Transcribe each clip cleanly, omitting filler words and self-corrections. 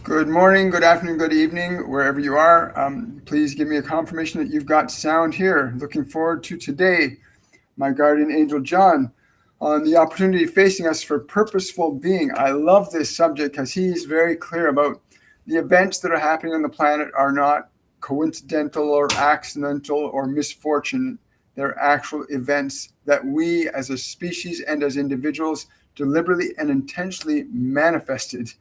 Good morning, good afternoon, good evening, wherever you are. Please give me a confirmation that you've got sound here. Looking forward to today, my guardian angel John, on the opportunity facing us for purposeful being. I love this subject because he's very clear about the events that are happening on the planet are not coincidental or accidental or misfortune. They're actual events that we as a species and as individuals deliberately and intentionally manifested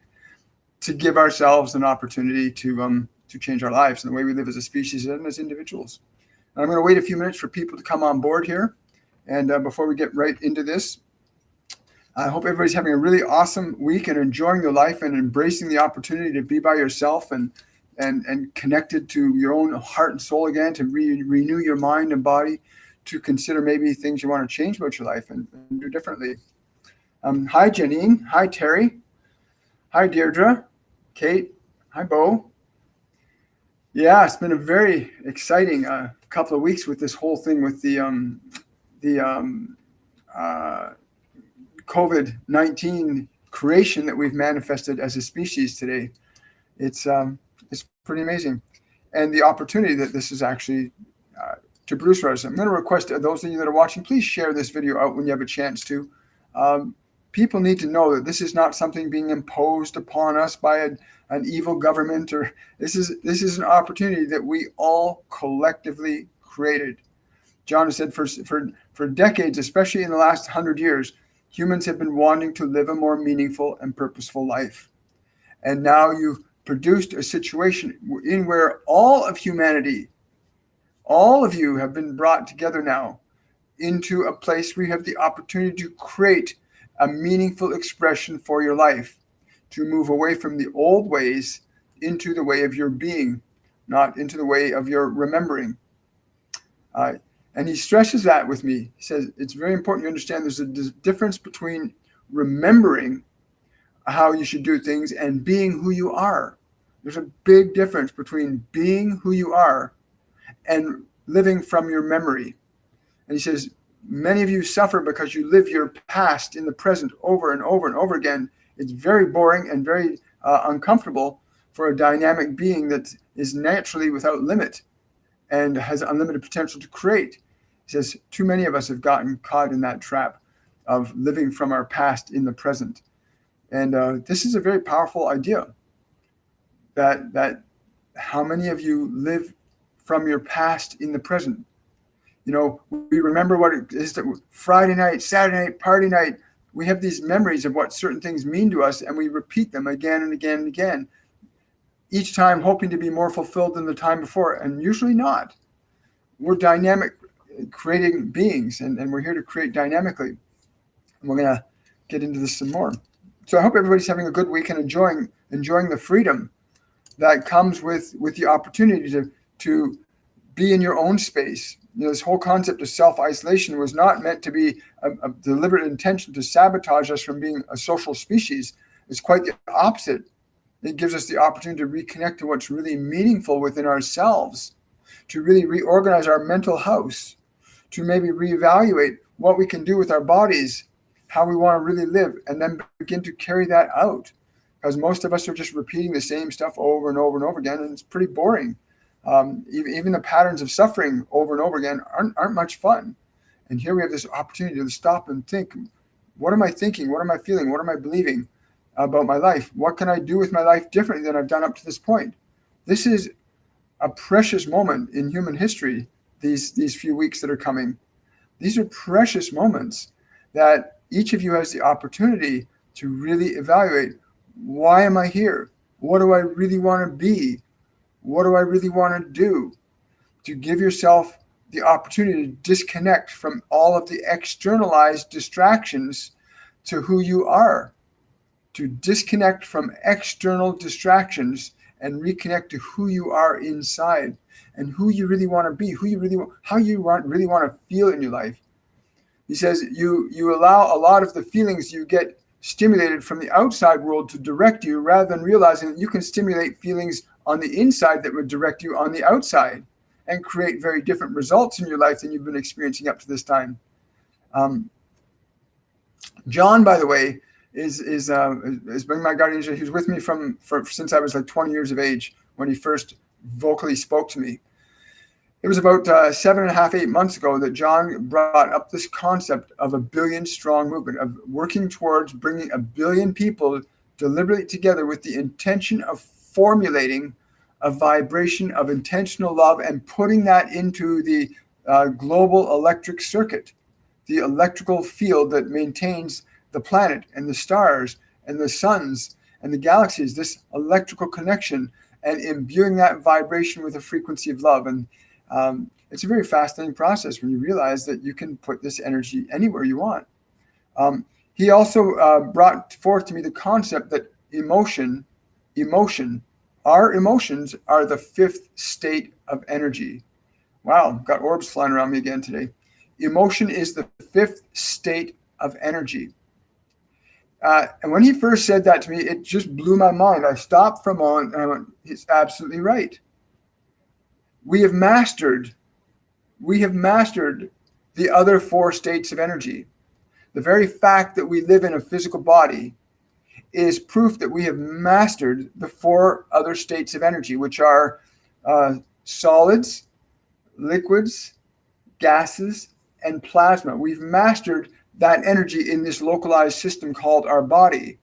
to give ourselves an opportunity to change our lives and the way we live as a species and as individuals. And I'm going to wait a few minutes for people to come on board here. And before we get right into this, I hope everybody's having a really awesome week and enjoying their life and embracing the opportunity to be by yourself and connected to your own heart and soul again, to renew your mind and body, to consider maybe things you want to change about your life and do differently. Hi, Janine. Hi, Terry. Hi, Deirdre. Kate. Hi, Bo. Yeah, it's been a very exciting couple of weeks with this whole thing with the COVID-19 creation that we've manifested as a species today. It's pretty amazing, and the opportunity that this is actually to produce for us. I'm going to request those of you that are watching, please share this video out when you have a chance to. People need to know that this is not something being imposed upon us by an evil government, or this is an opportunity that we all collectively created. John has said for decades, especially in the last 100 years, humans have been wanting to live a more meaningful and purposeful life. And now you've produced a situation in where all of humanity, all of you have been brought together now into a place where you have the opportunity to create a meaningful expression for your life, to move away from the old ways into the way of your being, not into the way of your remembering. And he stresses that with me. He says it's very important you understand there's a difference between remembering how you should do things and being who you are. There's a big difference between being who you are and living from your memory. And he says, many of you suffer because you live your past in the present over and over and over again. It's very boring and very uncomfortable for a dynamic being that is naturally without limit and has unlimited potential to create. He says, too many of us have gotten caught in that trap of living from our past in the present. And this is a very powerful idea, that how many of you live from your past in the present. You know, we remember what it is that Friday night, Saturday night, party night. We have these memories of what certain things mean to us, and we repeat them again and again and again, each time hoping to be more fulfilled than the time before, and usually not. We're dynamic, creating beings, and we're here to create dynamically. And we're going to get into this some more. So I hope everybody's having a good week and enjoying the freedom that comes with the opportunity to be in your own space. You know, this whole concept of self-isolation was not meant to be a deliberate intention to sabotage us from being a social species. It's quite the opposite. It gives us the opportunity to reconnect to what's really meaningful within ourselves, to really reorganize our mental house, to maybe reevaluate what we can do with our bodies, how we want to really live, and then begin to carry that out. Because most of us are just repeating the same stuff over and over and over again, and it's pretty boring. Even the patterns of suffering over and over again aren't much fun. And here we have this opportunity to stop and think, what am I thinking? What am I feeling? What am I believing about my life? What can I do with my life differently than I've done up to this point? This is a precious moment in human history, these few weeks that are coming. These are precious moments that each of you has the opportunity to really evaluate, why am I here? What do I really want to be? What do I really want to do? To give yourself the opportunity to disconnect from all of the externalized distractions to who you are. To disconnect from external distractions and reconnect to who you are inside and who you really want to be, how you really want to feel in your life. He says you allow a lot of the feelings you get stimulated from the outside world to direct you, rather than realizing that you can stimulate feelings on the inside that would direct you on the outside and create very different results in your life than you've been experiencing up to this time. John, by the way, is been my guardian angel. He was with me since I was like 20 years of age when he first vocally spoke to me. It was about 7.5, 8 months ago that John brought up this concept of a billion strong movement, of working towards bringing 1 billion people deliberately together with the intention of formulating a vibration of intentional love and putting that into the global electric circuit, the electrical field that maintains the planet and the stars and the suns and the galaxies, this electrical connection, and imbuing that vibration with a frequency of love. And it's a very fascinating process when you realize that you can put this energy anywhere you want. He also brought forth to me the concept that our emotions are the 5th state of energy. Wow, got orbs flying around me again today. Emotion is the 5th state of energy. And when he first said that to me, it just blew my mind. I stopped for a moment and I went, he's absolutely right. We have mastered the other 4 states of energy. The very fact that we live in a physical body is proof that we have mastered the 4 other states of energy, which are solids, liquids, gases, and plasma. We've mastered that energy in this localized system called our body.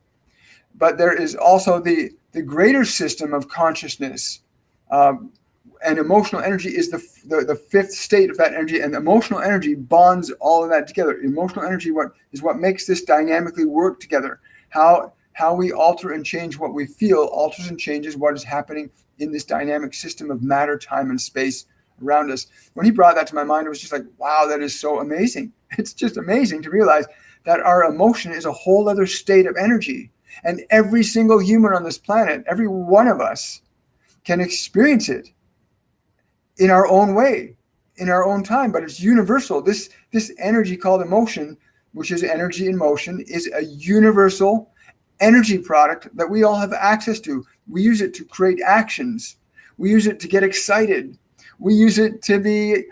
But there is also the greater system of consciousness. And emotional energy is the 5th state of that energy, and emotional energy bonds all of that together. Emotional energy is what makes this dynamically work together. How we alter and change what we feel alters and changes what is happening in this dynamic system of matter, time, and space around us. When he brought that to my mind, it was just like, wow, that is so amazing. It's just amazing to realize that our emotion is a whole other state of energy. And every single human on this planet, every one of us, can experience it in our own way, in our own time, but it's universal. This energy called emotion, which is energy in motion, is a universal energy product that we all have access to. We use it to create actions. We use it to get excited. We use it to be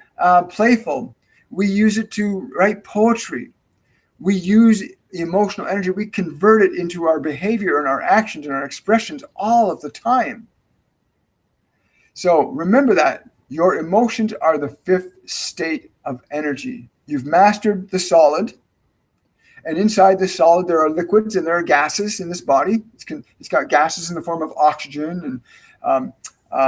playful. We use it to write poetry. We use emotional energy. We convert it into our behavior and our actions and our expressions all of the time. So remember that. Your emotions are the 5th state of energy. You've mastered the solid. And inside the solid, there are liquids and there are gases in this body. It's got gases in the form of oxygen and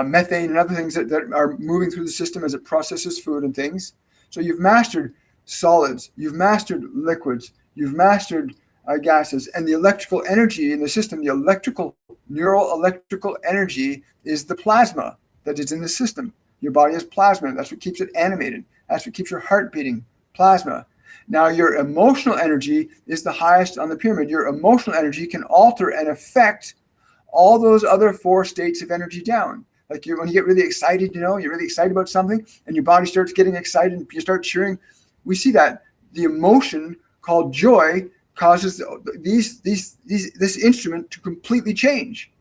methane and other things that are moving through the system as it processes food and things. So you've mastered solids. You've mastered liquids. You've mastered gases. And the electrical energy in the system, the neural electrical energy is the plasma that is in the system. Your body is plasma. That's what keeps it animated. That's what keeps your heart beating. Plasma. Now, your emotional energy is the highest on the pyramid. Your emotional energy can alter and affect all those other 4 states of energy down. Like when you get really excited, you're really excited about something and your body starts getting excited and you start cheering. We see that the emotion called joy causes this instrument to completely change.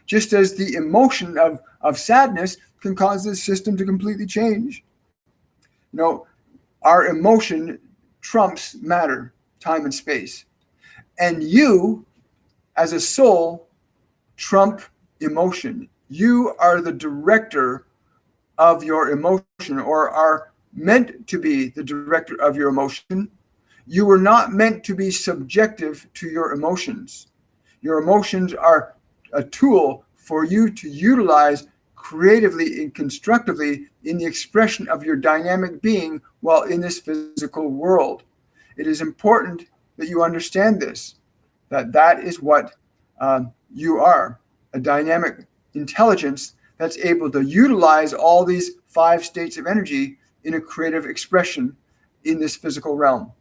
Just as the emotion of sadness can cause this system to completely change. Our emotion trumps matter, time, and space. And you, as a soul, trump emotion. You are the director of your emotion, or are meant to be the director of your emotion. You were not meant to be subjective to your emotions. Your emotions are a tool for you to utilize creatively and constructively in the expression of your dynamic being while in this physical world. It is important that you understand this, that is what you are, a dynamic intelligence that's able to utilize all these 5 states of energy in a creative expression in this physical realm.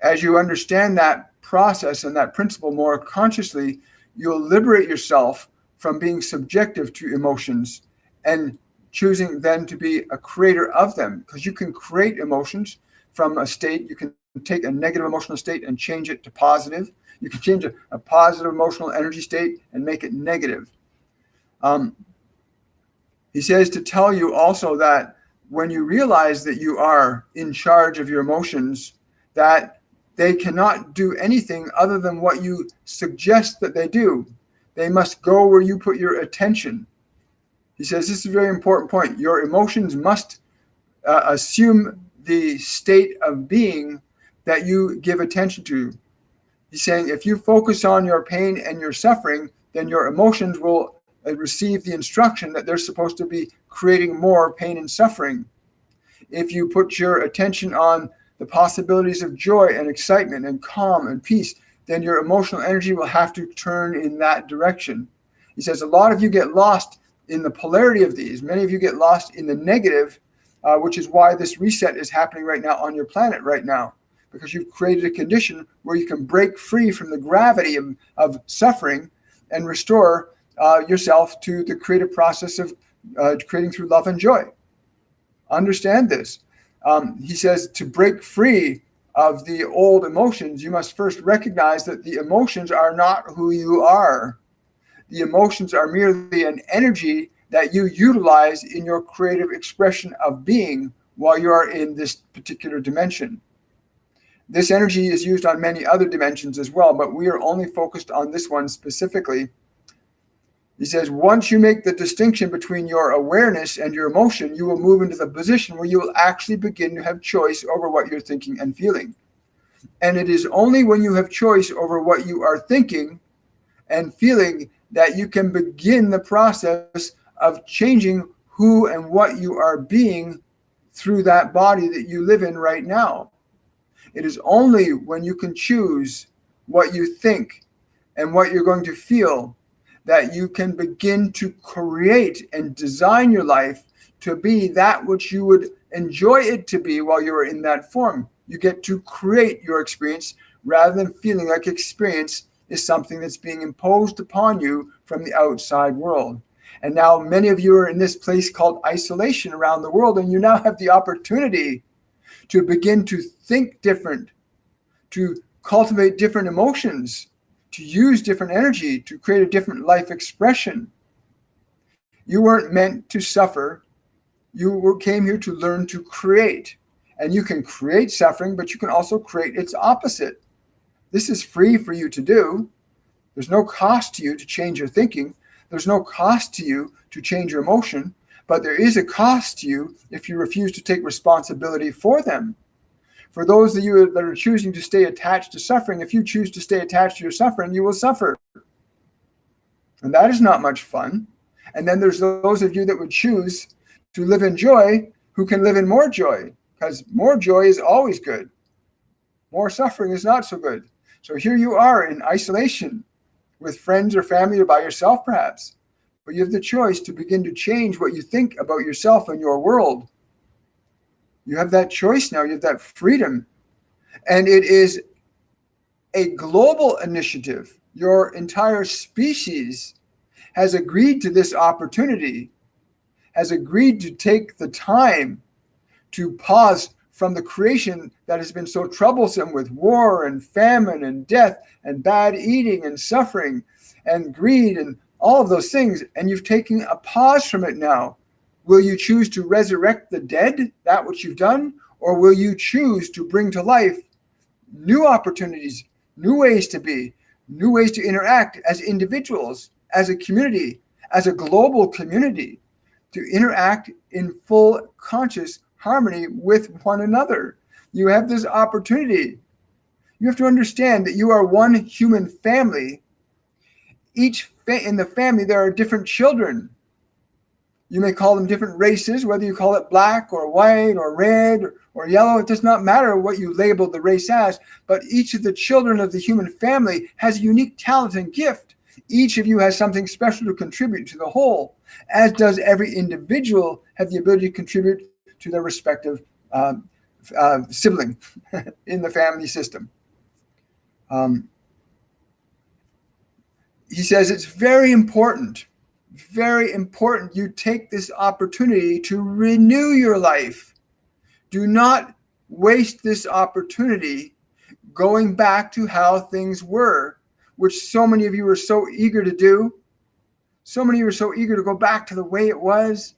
As you understand that process and that principle more consciously, you'll liberate yourself from being subjective to emotions and choosing then to be a creator of them, because you can create emotions from a state. You can take a negative emotional state and change it to positive. You can change a positive emotional energy state and make it negative. He says to tell you also that when you realize that you are in charge of your emotions, that They cannot do anything other than what you suggest that they do. They must go where you put your attention. He says this is a very important point. Your emotions must assume the state of being that you give attention to. He's saying if you focus on your pain and your suffering, then your emotions will receive the instruction that they're supposed to be creating more pain and suffering. If you put your attention on the possibilities of joy and excitement and calm and peace, then your emotional energy will have to turn in that direction. He says a lot of you get lost in the polarity of these. Many of you get lost in the negative, which is why this reset is happening right now on your planet right now, because you've created a condition where you can break free from the gravity of suffering and restore yourself to the creative process of creating through love and joy. Understand this. He says to break free of the old emotions, you must first recognize that the emotions are not who you are. The emotions are merely an energy that you utilize in your creative expression of being while you are in this particular dimension. This energy is used on many other dimensions as well, but we are only focused on this one specifically. He says, once you make the distinction between your awareness and your emotion, you will move into the position where you will actually begin to have choice over what you're thinking and feeling. And it is only when you have choice over what you are thinking and feeling that you can begin the process of changing who and what you are being through that body that you live in right now. It is only when you can choose what you think and what you're going to feel that you can begin to create and design your life to be that which you would enjoy it to be while you're in that form. You get to create your experience rather than feeling like experience is something that's being imposed upon you from the outside world. And now many of you are in this place called isolation around the world, and you now have the opportunity to begin to think different, to cultivate different emotions, to use different energy, to create a different life expression. You weren't meant to suffer. You came here to learn to create. And you can create suffering, but you can also create its opposite. This is free for you to do. There's no cost to you to change your thinking. There's no cost to you to change your emotion, but there is a cost to you if you refuse to take responsibility for them. For those of you that are choosing to stay attached to suffering, if you choose to stay attached to your suffering, you will suffer. And that is not much fun. And then there's those of you that would choose to live in joy who can live in more joy, because more joy is always good. More suffering is not so good. So here you are in isolation with friends or family or by yourself perhaps. But you have the choice to begin to change what you think about yourself and your world. You have that choice now. You have that freedom. And it is a global initiative. Your entire species has agreed to this opportunity, has agreed to take the time to pause from the creation that has been so troublesome with war and famine and death and bad eating and suffering and greed and all of those things. And you've taken a pause from it now. Will you choose to resurrect the dead, that which you've done, or will you choose to bring to life new opportunities, new ways to be, new ways to interact as individuals, as a community, as a global community, to interact in full conscious harmony with one another? You have this opportunity. You have to understand that you are one human family. In the family, there are different children. You may call them different races, whether you call it black or white or red or yellow. It does not matter what you label the race as, but each of the children of the human family has a unique talent and gift. Each of you has something special to contribute to the whole, as does every individual have the ability to contribute to their respective sibling in the family system. He says it's very important you take this opportunity to renew your life. Do not waste this opportunity going back to how things were, which so many of you are so eager to do. So many of you are so eager to go back to the way it was.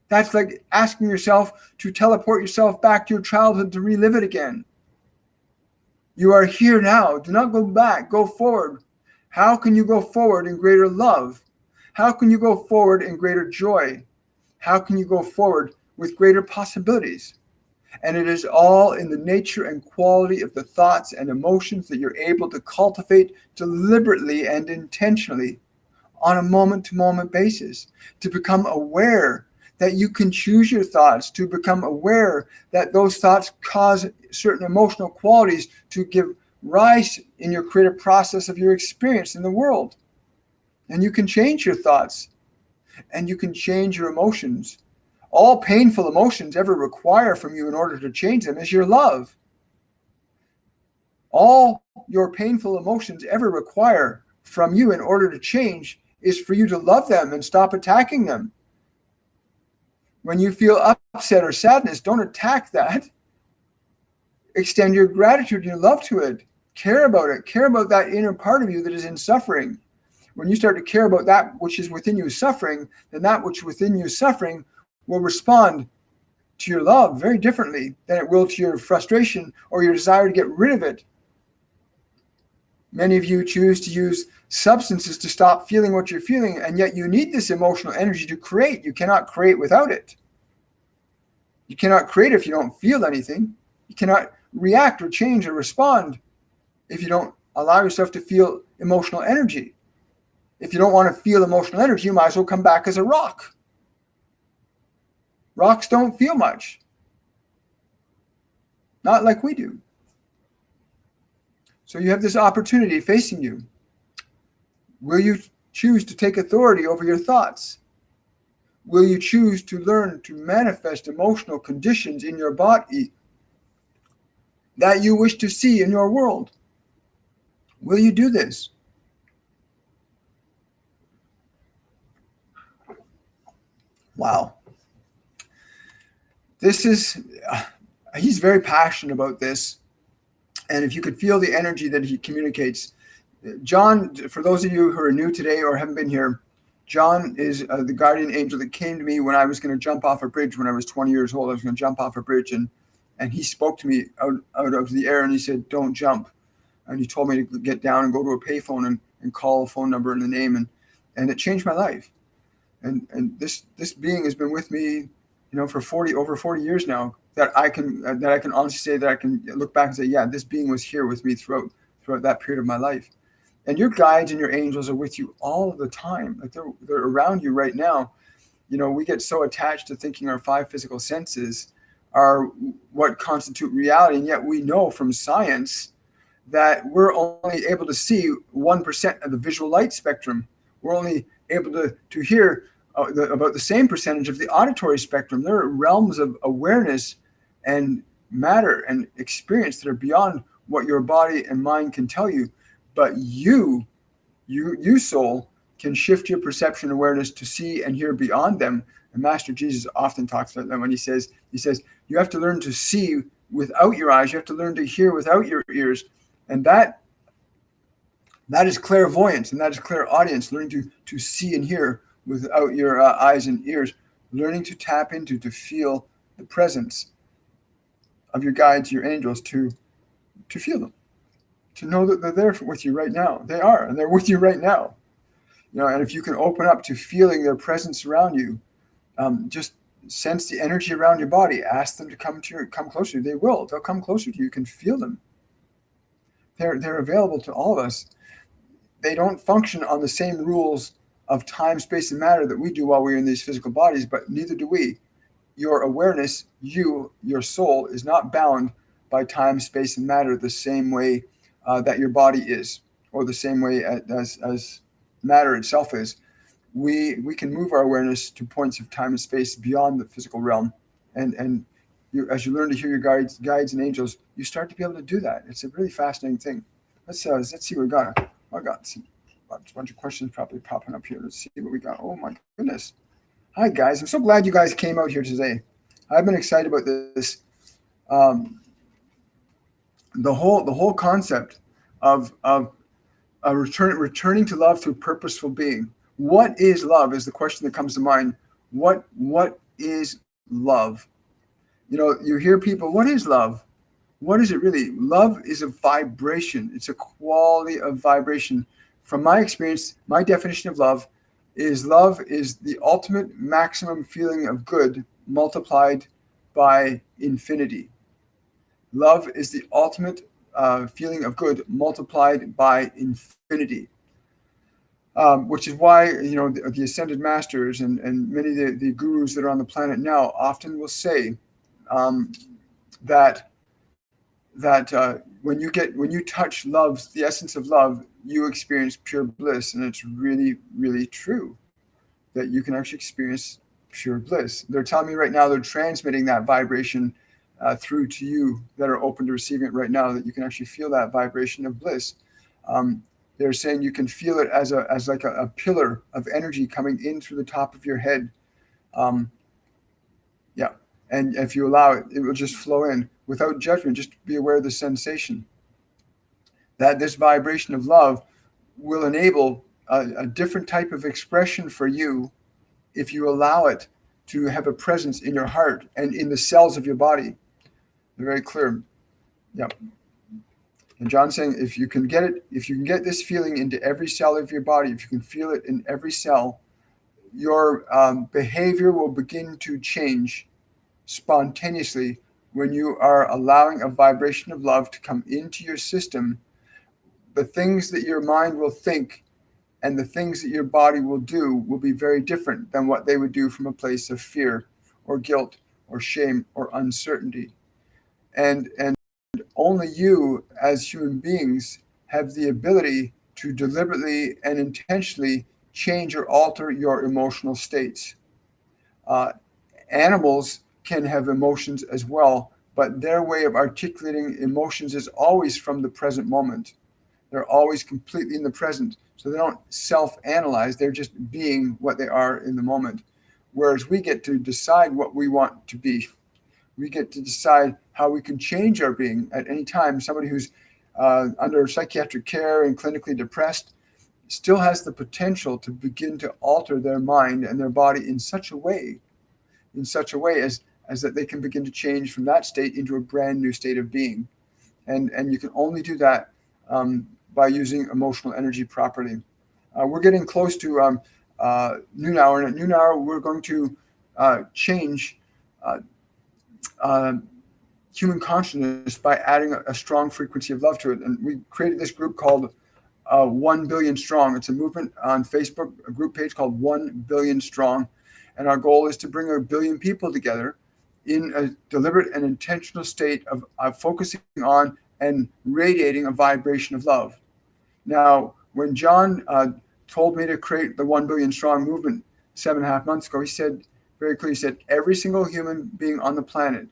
That's like asking yourself to teleport yourself back to your childhood to relive it again. You are here now. Do not go back. Go forward. How can you go forward in greater love? How can you go forward in greater joy? How can you go forward with greater possibilities? And it is all in the nature and quality of the thoughts and emotions that you're able to cultivate deliberately and intentionally on a moment-to-moment basis, to become aware that you can choose your thoughts, to become aware that those thoughts cause certain emotional qualities to give rise in your creative process of your experience in the world. And you can change your thoughts, and you can change your emotions. All painful emotions ever require from you in order to change them is your love. All your painful emotions ever require from you in order to change is for you to love them and stop attacking them. When you feel upset or sadness, don't attack that. Extend your gratitude and your love to it. Care about it. Care about that inner part of you that is in suffering. When you start to care about that which is within you suffering, then that which within you suffering will respond to your love very differently than it will to your frustration or your desire to get rid of it. Many of you choose to use substances to stop feeling what you're feeling, and yet you need this emotional energy to create. You cannot create without it. You cannot create if you don't feel anything. You cannot react or change or respond if you don't allow yourself to feel emotional energy. If you don't want to feel emotional energy, you might as well come back as a rock. Rocks don't feel much. Not like we do. So you have this opportunity facing you. Will you choose to take authority over your thoughts? Will you choose to learn to manifest emotional conditions in your body that you wish to see in your world? Will you do this? Wow. He's very passionate about this. And if you could feel the energy that he communicates, John, for those of you who are new today or haven't been here, John is the guardian angel that came to me when I was going to jump off a bridge when I was 20 years old. I was going to jump off a bridge, and he spoke to me out of the air, and he said, "Don't jump." And he told me to get down and go to a payphone and call a phone number and the name, and it changed my life. And this being has been with me, for over 40 years now. That I can honestly say that I can look back and say, yeah, this being was here with me throughout that period of my life. And your guides and your angels are with you all of the time. Like they're around you right now. We get so attached to thinking our 5 physical senses are what constitute reality, and yet we know from science that we're only able to see 1% of the visual light spectrum. We're only able to hear about the same percentage of the auditory spectrum. There are realms of awareness and matter and experience that are beyond what your body and mind can tell you. But you soul, can shift your perception awareness to see and hear beyond them. And Master Jesus often talks about that when he says, you have to learn to see without your eyes. You have to learn to hear without your ears. And that is clairvoyance, and that is clairaudience, learning to see and hear without your eyes and ears, learning to tap into, to feel the presence of your guides, your angels, to feel them, to know that they're there with you right now. They are, and they're with you right now. And if you can open up to feeling their presence around you, just sense the energy around your body. Ask them to come closer. They will. They'll come closer to you. You can feel them. They're available to all of us. They don't function on the same rules of time, space, and matter that we do while we're in these physical bodies, but neither do we. Your awareness, your soul, is not bound by time, space, and matter the same way that your body is, or the same way as matter itself is. We can move our awareness to points of time and space beyond the physical realm, and as you learn to hear your guides and angels, you start to be able to do that. It's a really fascinating thing. Let's see what we got. I got a bunch of questions probably popping up here. Let's see what we got. Oh my goodness. Hi guys. I'm so glad you guys came out here today. I've been excited about this. The whole concept of returning to love through purposeful being. What is love is the question that comes to mind. What is love? You hear people, what is love? what is it really? Love is a vibration. It's a quality of vibration. From my experience, my definition of love is the ultimate maximum feeling of good multiplied by infinity. Love is the ultimate feeling of good multiplied by infinity. Which is why, the ascended masters and many of the gurus that are on the planet now often will say that when you touch love, the essence of love, you experience pure bliss, and it's really, really true that you can actually experience pure bliss. They're telling me right now they're transmitting that vibration through to you that are open to receiving it right now, that you can actually feel that vibration of bliss. They're saying you can feel it as like a pillar of energy coming in through the top of your head. Yeah. And if you allow it, it will just flow in without judgment. Just be aware of the sensation. That this vibration of love will enable a different type of expression for you if you allow it to have a presence in your heart and in the cells of your body. They're very clear. Yeah. And John's saying, if you can get this feeling into every cell of your body, if you can feel it in every cell, your behavior will begin to change spontaneously when you are allowing a vibration of love to come into your system. The things that your mind will think and the things that your body will do will be very different than what they would do from a place of fear or guilt or shame or uncertainty. And only you as human beings have the ability to deliberately and intentionally change or alter your emotional states. Animals can have emotions as well, but their way of articulating emotions is always from the present moment. They're always completely in the present. So they don't self-analyze. They're just being what they are in the moment. Whereas we get to decide what we want to be. We get to decide how we can change our being at any time. Somebody who's under psychiatric care and clinically depressed still has the potential to begin to alter their mind and their body in such a way as that they can begin to change from that state into a brand new state of being. And you can only do that by using emotional energy properly. We're getting close to noon hour, and at noon hour we're going to change human consciousness by adding a strong frequency of love to it. And we created this group called 1 Billion Strong. It's a movement on Facebook, a group page called 1 Billion Strong. And our goal is to bring 1 billion people together in a deliberate and intentional state of focusing on and radiating a vibration of love. Now, when John told me to create the 1 Billion Strong movement 7.5 months ago, he said very clearly, he said, every single human being on the planet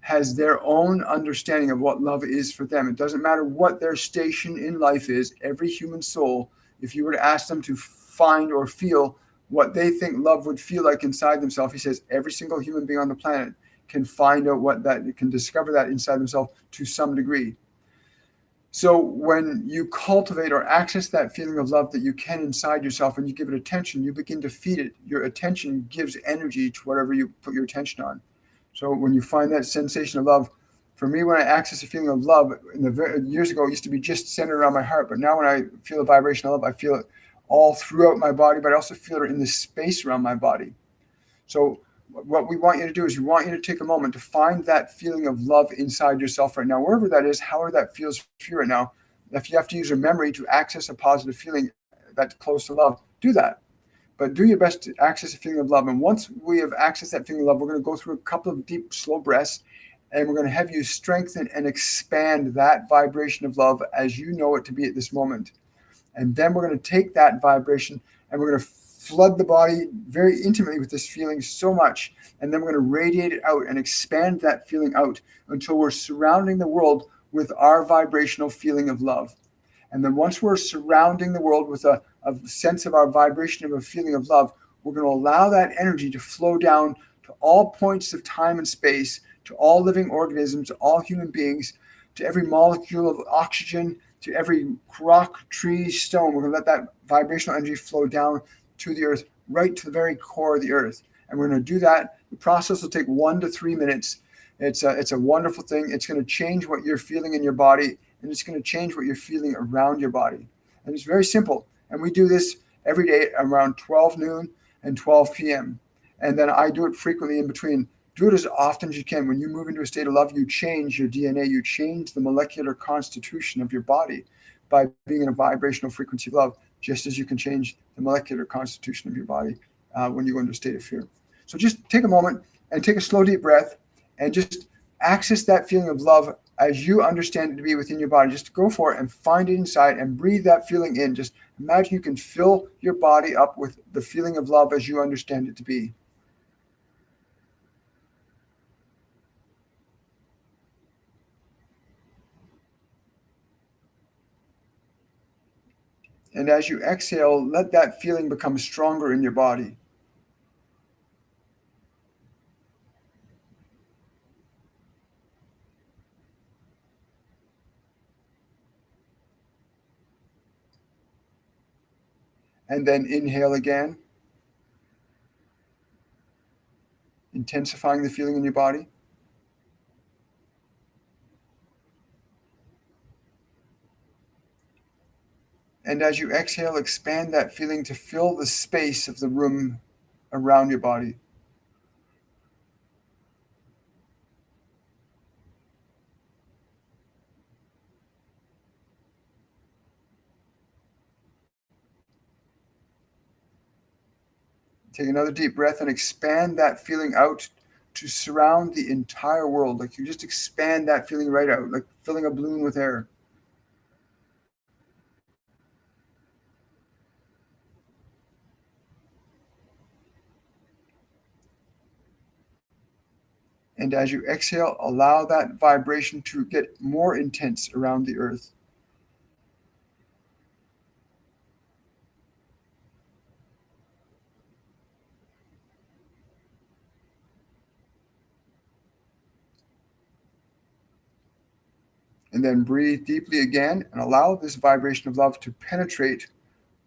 has their own understanding of what love is for them. It doesn't matter what their station in life is. Every human soul, if you were to ask them to find or feel what they think love would feel like inside themselves, he says every single human being on the planet can find out can discover that inside themselves to some degree. So when you cultivate or access that feeling of love that you can inside yourself and you give it attention, you begin to feed it. Your attention gives energy to whatever you put your attention on. So when you find that sensation of love, for me, when I access a feeling of love, years ago, it used to be just centered around my heart. But now when I feel a vibration of love, I feel it all throughout my body, but I also feel it in the space around my body. So what we want you to do is we want you to take a moment to find that feeling of love inside yourself right now, wherever that is, however that feels for you right now. If you have to use your memory to access a positive feeling that's close to love, do that. But do your best to access a feeling of love. And once we have accessed that feeling of love, we're going to go through a couple of deep, slow breaths, and we're going to have you strengthen and expand that vibration of love as you know it to be at this moment. And then we're going to take that vibration and we're going to flood the body very intimately with this feeling so much. And then we're going to radiate it out and expand that feeling out until we're surrounding the world with our vibrational feeling of love. And then once we're surrounding the world with a sense of our vibration of a feeling of love, we're going to allow that energy to flow down to all points of time and space, to all living organisms, to all human beings, to every molecule of oxygen, to every rock, tree, stone. We're going to let that vibrational energy flow down to the earth, right to the very core of the earth. And we're going to do that. The process will take 1 to 3 minutes. It's a wonderful thing. It's going to change what you're feeling in your body, and it's going to change what you're feeling around your body. And it's very simple. And we do this every day around 12 noon and 12 p.m. And then I do it frequently in between. Do it as often as you can. When you move into a state of love, you change your DNA, you change the molecular constitution of your body by being in a vibrational frequency of love, just as you can change the molecular constitution of your body when you go into a state of fear. So just take a moment and take a slow, deep breath and just access that feeling of love as you understand it to be within your body. Just go for it and find it inside and breathe that feeling in. Just imagine you can fill your body up with the feeling of love as you understand it to be. And as you exhale, let that feeling become stronger in your body. And then inhale again, intensifying the feeling in your body. And as you exhale, expand that feeling to fill the space of the room around your body. Take another deep breath and expand that feeling out to surround the entire world. Like you just expand that feeling right out, like filling a balloon with air. And as you exhale, allow that vibration to get more intense around the earth. And then breathe deeply again and allow this vibration of love to penetrate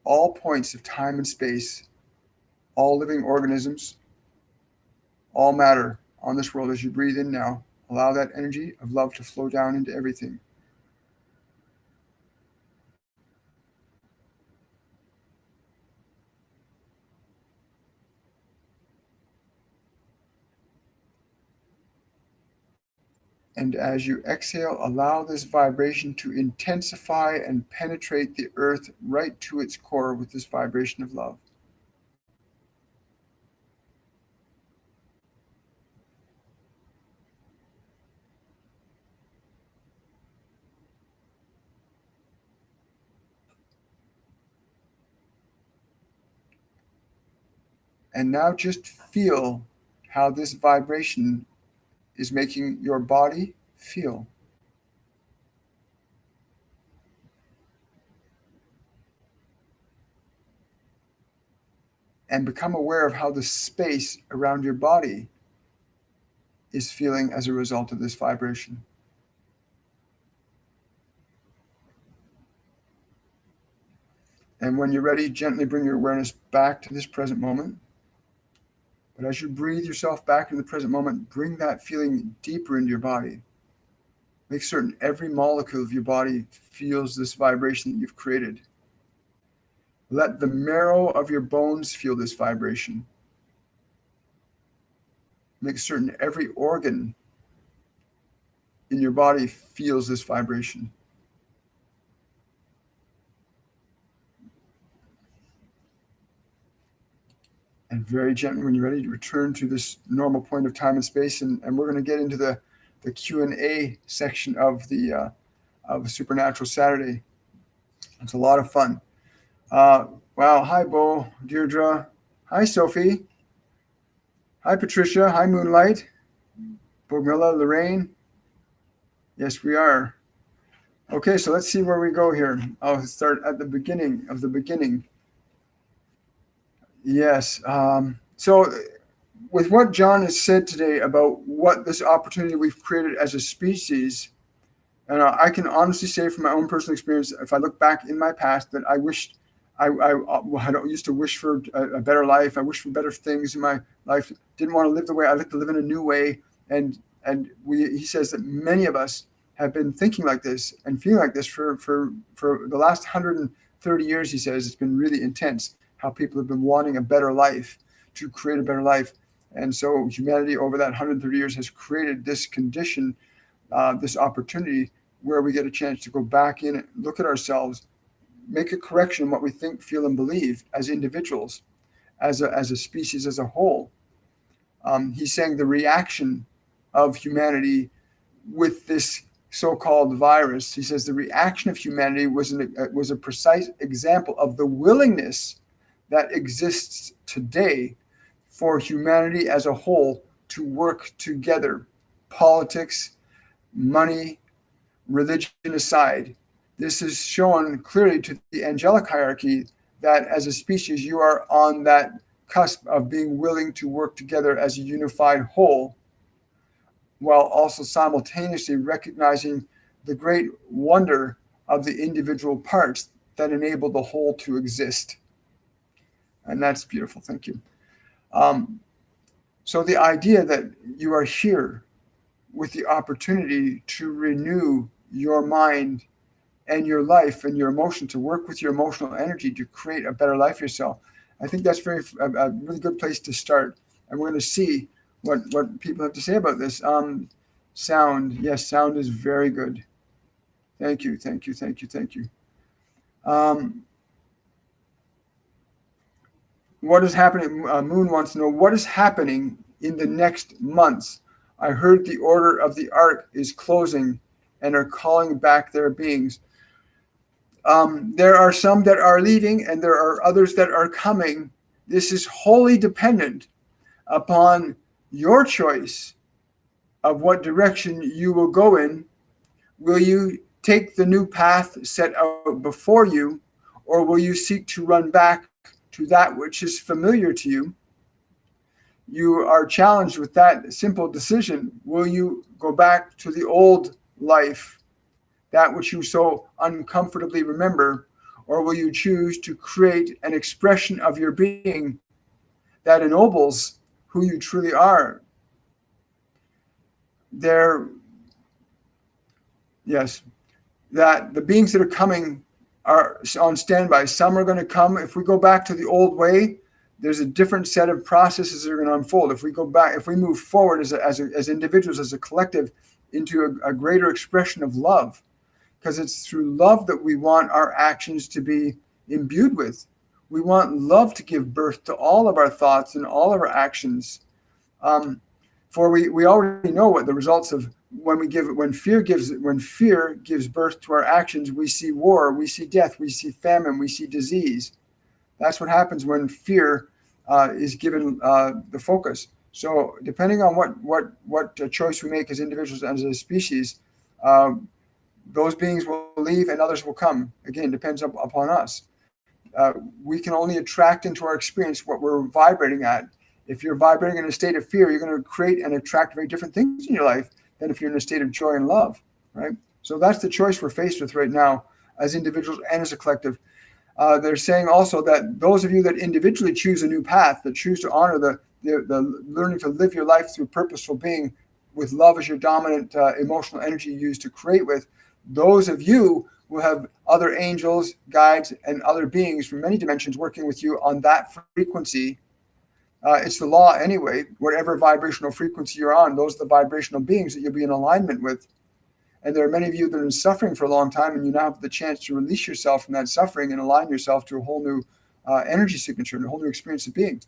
all points of time and space, all living organisms, all matter on this world. As you breathe in now, allow that energy of love to flow down into everything. And as you exhale, allow this vibration to intensify and penetrate the earth right to its core with this vibration of love. And now just feel how this vibration is making your body feel. And become aware of how the space around your body is feeling as a result of this vibration. And when you're ready, gently bring your awareness back to this present moment. But as you breathe yourself back into the present moment, bring that feeling deeper into your body. Make certain every molecule of your body feels this vibration that you've created. Let the marrow of your bones feel this vibration. Make certain every organ in your body feels this vibration. And very gently, when you're ready, return to this normal point of time and space. And we're going to get into the Q&A section of the Supernatural Saturday. It's a lot of fun. Wow. Hi, Bo, Deirdre. Hi, Sophie. Hi, Patricia. Hi, Moonlight. Borgmilla, Lorraine. Yes, we are. Okay, so let's see where we go here. I'll start at the beginning of the beginning. Yes. So with what John has said today about what this opportunity we've created as a species, and I can honestly say from my own personal experience, if I look back in my past, that I wished I used to wish for a better life. I wished for better things in my life. Didn't want to live the way I like to live in a new way. And And he says that many of us have been thinking like this and feeling like this for the last 130 years. He says it's been really intense how people have been wanting a better life, to create a better life. And so humanity over that 130 years has created this condition, this opportunity where we get a chance to go back in and look at ourselves, make a correction in what we think, feel, and believe as individuals, as a species, as a whole. He's saying the reaction of humanity with this so-called virus, he says the reaction of humanity was a precise example of the willingness that exists today for humanity as a whole to work together. Politics, money, religion aside, this is shown clearly to the angelic hierarchy that as a species you are on that cusp of being willing to work together as a unified whole, while also simultaneously recognizing the great wonder of the individual parts that enable the whole to exist. And that's beautiful. Thank you. So the idea that you are here with the opportunity to renew your mind and your life and your emotion, to work with your emotional energy to create a better life for yourself, I think that's a really good place to start. And we're going to see what people have to say about this. Sound. Yes, sound is very good. Thank you. What is happening? Moon wants to know, what is happening in the next months? I heard the order of the ark is closing and are calling back their beings. There are some that are leaving and there are others that are coming. This is wholly dependent upon your choice of what direction you will go in. Will you take the new path set out before you, or will you seek to run back to that which is familiar to you? You are challenged with that simple decision. Will you go back to the old life, that which you so uncomfortably remember, or will you choose to create an expression of your being that ennobles who you truly are? That the beings that are coming are on standby. Some are going to come. If we go back to the old way, there's a different set of processes that are going to unfold. If we go back, if we move forward as individuals, as a collective, into a greater expression of love, because it's through love that we want our actions to be imbued with. We want love to give birth to all of our thoughts and all of our actions. For we already know what the results of when fear gives birth to our actions. We see war, we see death, we see famine, we see disease. That's what happens when fear is given the focus. So depending on what choice we make as individuals and as a species, those beings will leave and others will come. Again, depends upon us. We can only attract into our experience what we're vibrating at. If you're vibrating in a state of fear, you're going to create and attract very different things in your life than if you're in a state of joy and love, right? So that's the choice we're faced with right now as individuals and as a collective. They're saying also that those of you that individually choose a new path, that choose to honor the learning to live your life through purposeful being with love as your dominant emotional energy used to create with, those of you will have other angels, guides, and other beings from many dimensions working with you on that frequency. It's the law anyway. Whatever vibrational frequency you're on, those are the vibrational beings that you'll be in alignment with. And there are many of you that have been suffering for a long time, and you now have the chance to release yourself from that suffering and align yourself to a whole new energy signature and a whole new experience of being.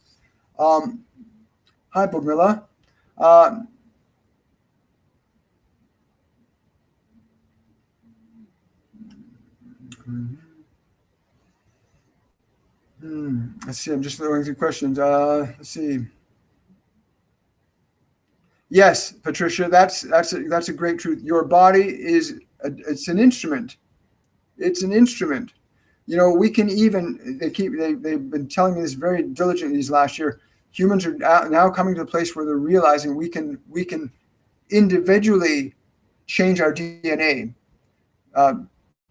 Hi, Bogmila. Let's see. I'm just going through questions. Let's see. Yes, Patricia, that's a great truth. Your body it's an instrument. It's an instrument. You know, we can even they've been telling me this very diligently these last year. Humans are now coming to a place where they're realizing we can individually change our DNA.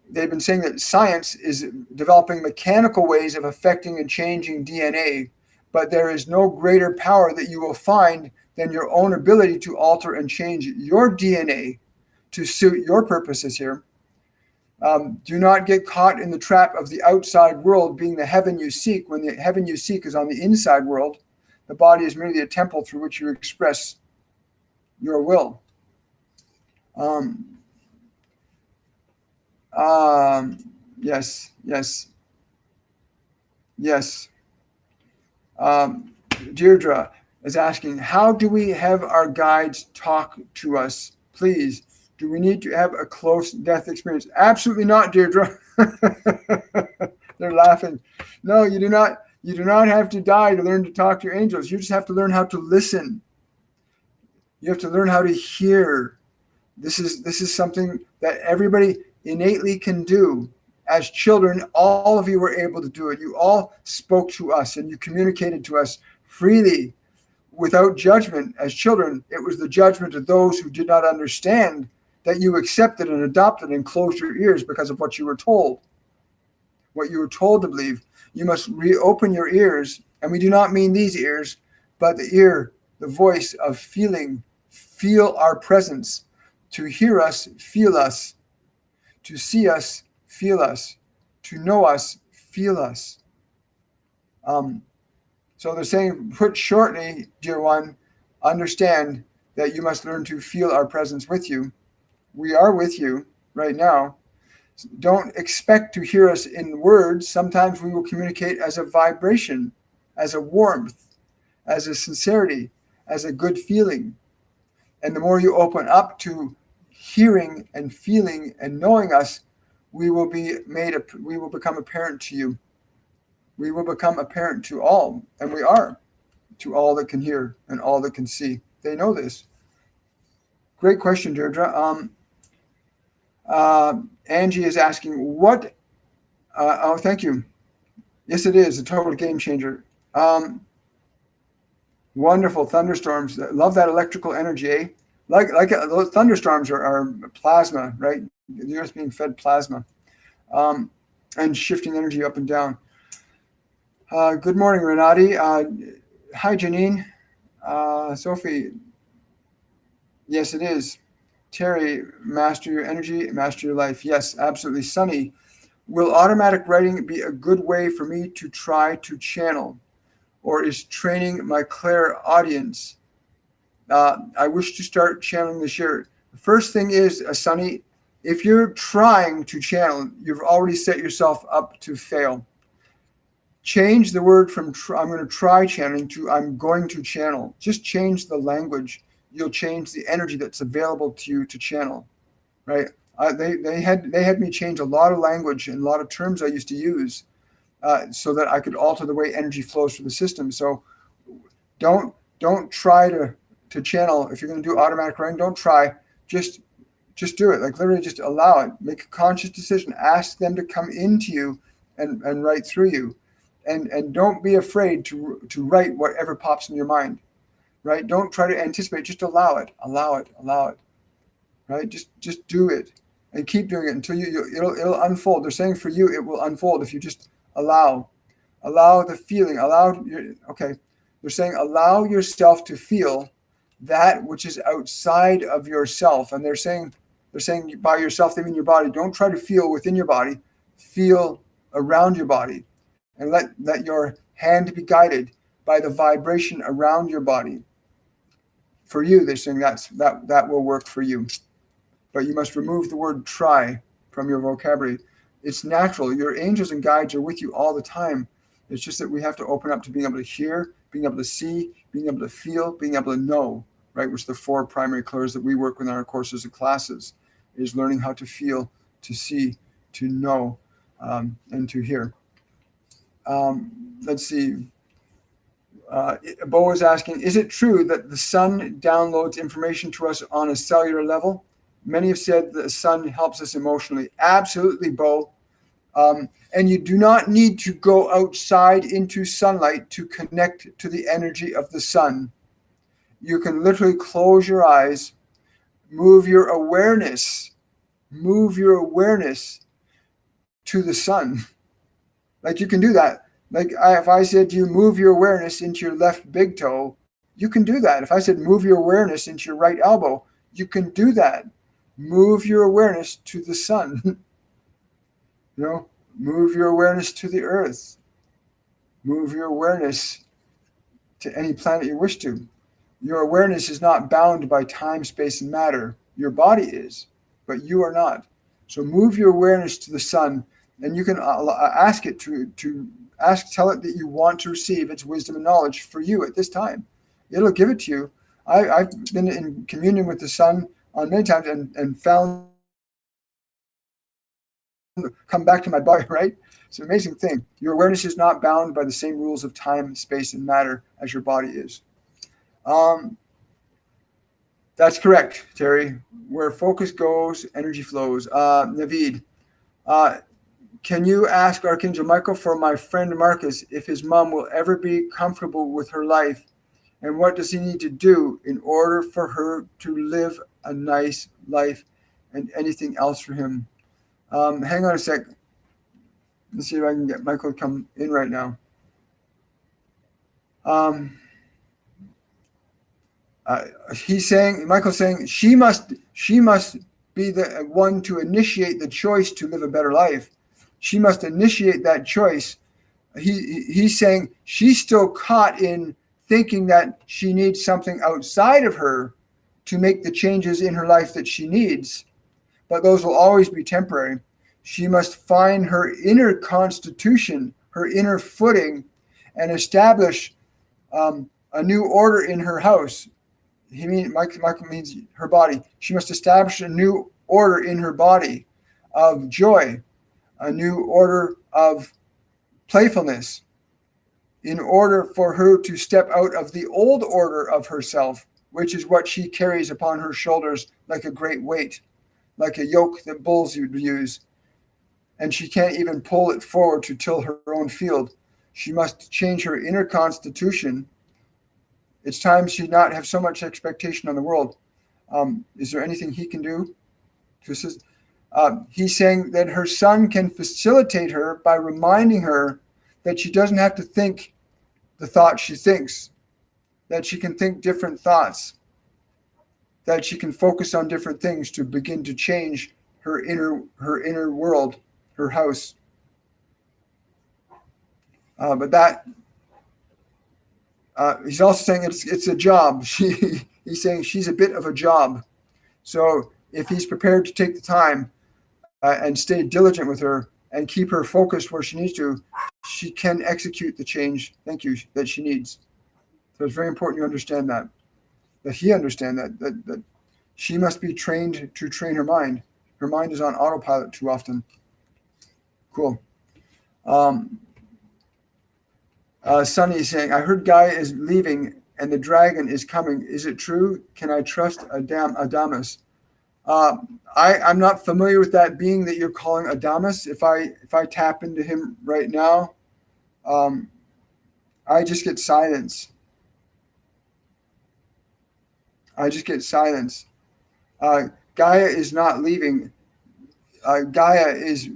They've been saying that science is developing mechanical ways of affecting and changing DNA, but there is no greater power that you will find than your own ability to alter and change your DNA to suit your purposes here. Do not get caught in the trap of the outside world being the heaven you seek, when the heaven you seek is on the inside world. The body is merely a temple through which you express your will. Yes. Deirdre is asking, how do we have our guides talk to us? Please, do we need to have a close death experience? Absolutely not, Deirdre. They're laughing. No, you do not. You do not have to die to learn to talk to your angels. You just have to learn how to listen. You have to learn how to hear. This is something that everybody innately can do. As children, all of you were able to do it. You all spoke to us and you communicated to us freely without judgment. As children, it was the judgment of those who did not understand that you accepted and adopted and closed your ears because of what you were told. What you were told to believe. You must reopen your ears, and we do not mean these ears, but the ear, the voice of feeling. Feel our presence. To hear us, feel us. To see us, feel us. To know us, feel us. So they're saying, put shortly, dear one, understand that you must learn to feel our presence with you. We are with you right now. Don't expect to hear us in words. Sometimes we will communicate as a vibration, as a warmth, as a sincerity, as a good feeling. And the more you open up to hearing and feeling and knowing us, we will become apparent to you. We will become apparent to all, and we are, to all that can hear and all that can see. They know this. Great question, Deirdre. Angie is asking, what? Thank you. Yes, it is a total game changer. Wonderful thunderstorms. Love that electrical energy, eh? Like those thunderstorms are plasma, right? The Earth being fed plasma, and shifting energy up and down. Good morning, Renati. Hi, Janine. Sophie. Yes, it is. Terry, master your energy, master your life. Yes, absolutely. Sunny, will automatic writing be a good way for me to try to channel, or is training my clairaudience? I wish to start channeling this year. The first thing is, Sunny, if you're trying to channel, you've already set yourself up to fail. Change the word from I'm going to try channeling to I'm going to channel. Just change the language. You'll change the energy that's available to you to channel, right? They had me change a lot of language and a lot of terms I used to use so that I could alter the way energy flows through the system. So don't try to channel. If you're going to do automatic writing, don't try. Just do it. Like literally just allow it. Make a conscious decision. Ask them to come into you and write through you. And don't be afraid to write whatever pops in your mind. Right? Don't try to anticipate. Just allow it. Right? Just do it and keep doing it until it'll unfold. They're saying for you it will unfold if you just allow the feeling. They're saying allow yourself to feel that which is outside of yourself. And they're saying by yourself they mean your body. Don't try to feel within your body. Feel around your body, and let your hand be guided by the vibration around your body. For you, they're saying that will work for you. But you must remove the word try from your vocabulary. It's natural. Your angels and guides are with you all the time. It's just that we have to open up to being able to hear, being able to see, being able to feel, being able to know, right? Which are the four primary colors that we work with in our courses and classes, is learning how to feel, to see, to know, and to hear. Let's see. Bo is asking, is it true that the sun downloads information to us on a cellular level? Many have said the sun helps us emotionally. Absolutely, Bo. And you do not need to go outside into sunlight to connect to the energy of the sun. You can literally close your eyes, move your awareness to the sun. Like you can do that. Like if I said to you, move your awareness into your left big toe, you can do that. If I said, move your awareness into your right elbow, you can do that. Move your awareness to the sun. Move your awareness to the earth. Move your awareness to any planet you wish to. Your awareness is not bound by time, space, and matter. Your body is, but you are not. So move your awareness to the sun, and you can ask it tell it that you want to receive its wisdom and knowledge for you at this time. It'll give it to you. I've been in communion with the sun on many times and found come back to my body, right? It's an amazing thing. Your awareness is not bound by the same rules of time, space, and matter as your body is. That's correct, Terry. Where focus goes, energy flows. Naveed, can you ask Archangel Michael for my friend Marcus if his mom will ever be comfortable with her life, and what does he need to do in order for her to live a nice life, and anything else for him? Hang on a sec. Let's see if I can get Michael to come in right now. Michael's saying she must be the one to initiate the choice to live a better life. She must initiate that choice. He's saying she's still caught in thinking that she needs something outside of her to make the changes in her life that she needs, but those will always be temporary. She must find her inner constitution, her inner footing, and establish a new order in her house. Michael means her body. She must establish a new order in her body of joy, a new order of playfulness, in order for her to step out of the old order of herself, which is what she carries upon her shoulders like a great weight, like a yoke that bulls would use. And she can't even pull it forward to till her own field. She must change her inner constitution. It's time she not have so much expectation on the world. Is there anything he can do to assist? He's saying that her son can facilitate her by reminding her that she doesn't have to think the thoughts she thinks, that she can think different thoughts, that she can focus on different things to begin to change her inner world, her house. But that he's also saying it's a job. He's saying she's a bit of a job. So if he's prepared to take the time and stay diligent with her and keep her focused where she needs to, she can execute the change, that she needs. So it's very important you understand that he understand that she must be trained to train her mind. Her mind is on autopilot too often. Cool. Sunny is saying, I heard Gaia is leaving and the dragon is coming. Is it true? Can I trust Adamus? I'm not familiar with that being that you're calling Adamus. If I tap into him right now, I just get silence. Gaia is not leaving. Gaia is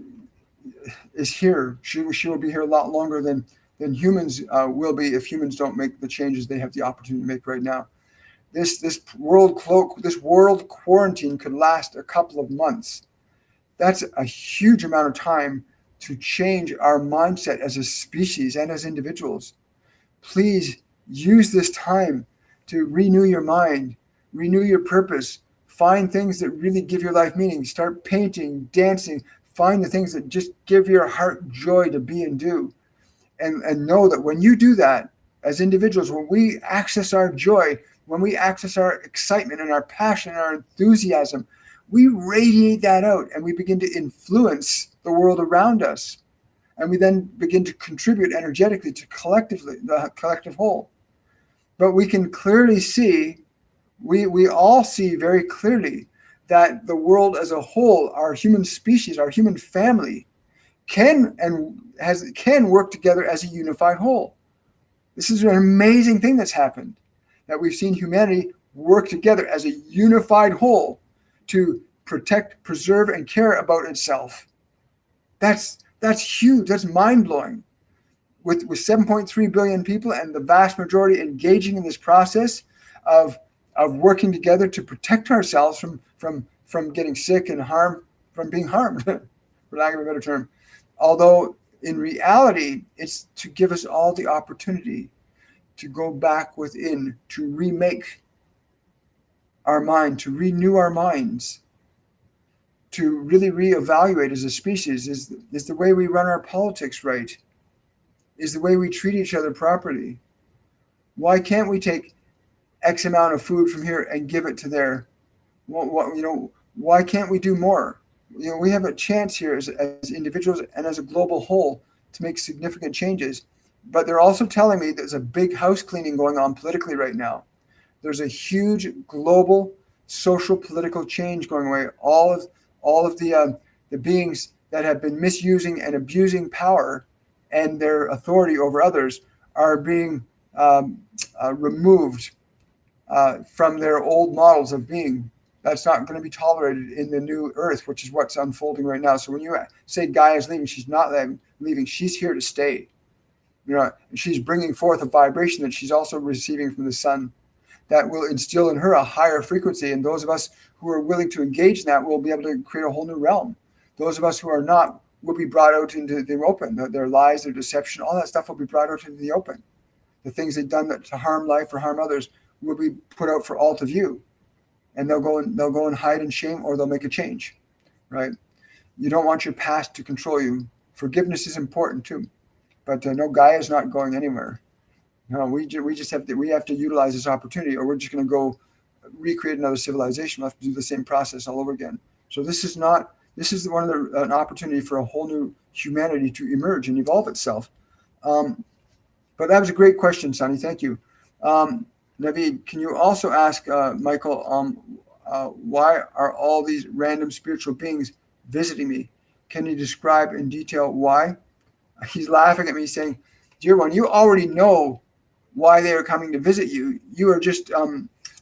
here. She will be here a lot longer than humans will be if humans don't make the changes they have the opportunity to make right now. This world quarantine could last a couple of months. That's a huge amount of time to change our mindset as a species and as individuals. Please use this time to renew your mind, renew your purpose, find things that really give your life meaning. Start painting, dancing, find the things that just give your heart joy to be and do. And know that when you do that, as individuals, when we access our joy, when we access our excitement and our passion and our enthusiasm, we radiate that out and we begin to influence the world around us. And we then begin to contribute energetically to the collective whole. But we can clearly see, we all see very clearly that the world as a whole, our human species, our human family, can work together as a unified whole. This is an amazing thing that's happened, that we've seen humanity work together as a unified whole to protect, preserve, and care about itself. That's huge. That's mind-blowing. with 7.3 billion people, and the vast majority engaging in this process of working together to protect ourselves from getting sick and from being harmed, for lack of a better term. Although in reality, it's to give us all the opportunity to go back within, to remake our mind, to renew our minds, to really reevaluate as a species. Is the way we run our politics right? Is the way we treat each other properly? Why can't we take X amount of food from here and give it to there? Why can't we do more? We have a chance here as individuals and as a global whole to make significant changes. But they're also telling me there's a big house cleaning going on politically right now. There's a huge global social political change going away. All of the beings that have been misusing and abusing power and their authority over others are being removed from their old models of being. That's not going to be tolerated in the new earth, which is what's unfolding right now. So when you say Gaia's leaving, she's not leaving. She's here to stay. She's bringing forth a vibration that she's also receiving from the sun that will instill in her a higher frequency. And those of us who are willing to engage in that will be able to create a whole new realm. Those of us who are not will be brought out into the open. Their lies, their deception, all that stuff will be brought out into the open. The things they've done to harm life or harm others will be put out for all to view. And they'll go and hide in shame, or they'll make a change, right? You don't want your past to control you. Forgiveness is important too, but no, Gaia is not going anywhere. No, we just have to utilize this opportunity, or we're just going to go recreate another civilization. We'll have to do the same process all over again. So this is an opportunity for a whole new humanity to emerge and evolve itself. But that was a great question, Sonny. Thank you. Naveed, can you also ask Michael, why are all these random spiritual beings visiting me? Can you describe in detail why? He's laughing at me saying, dear one, you already know why they are coming to visit you. You are just,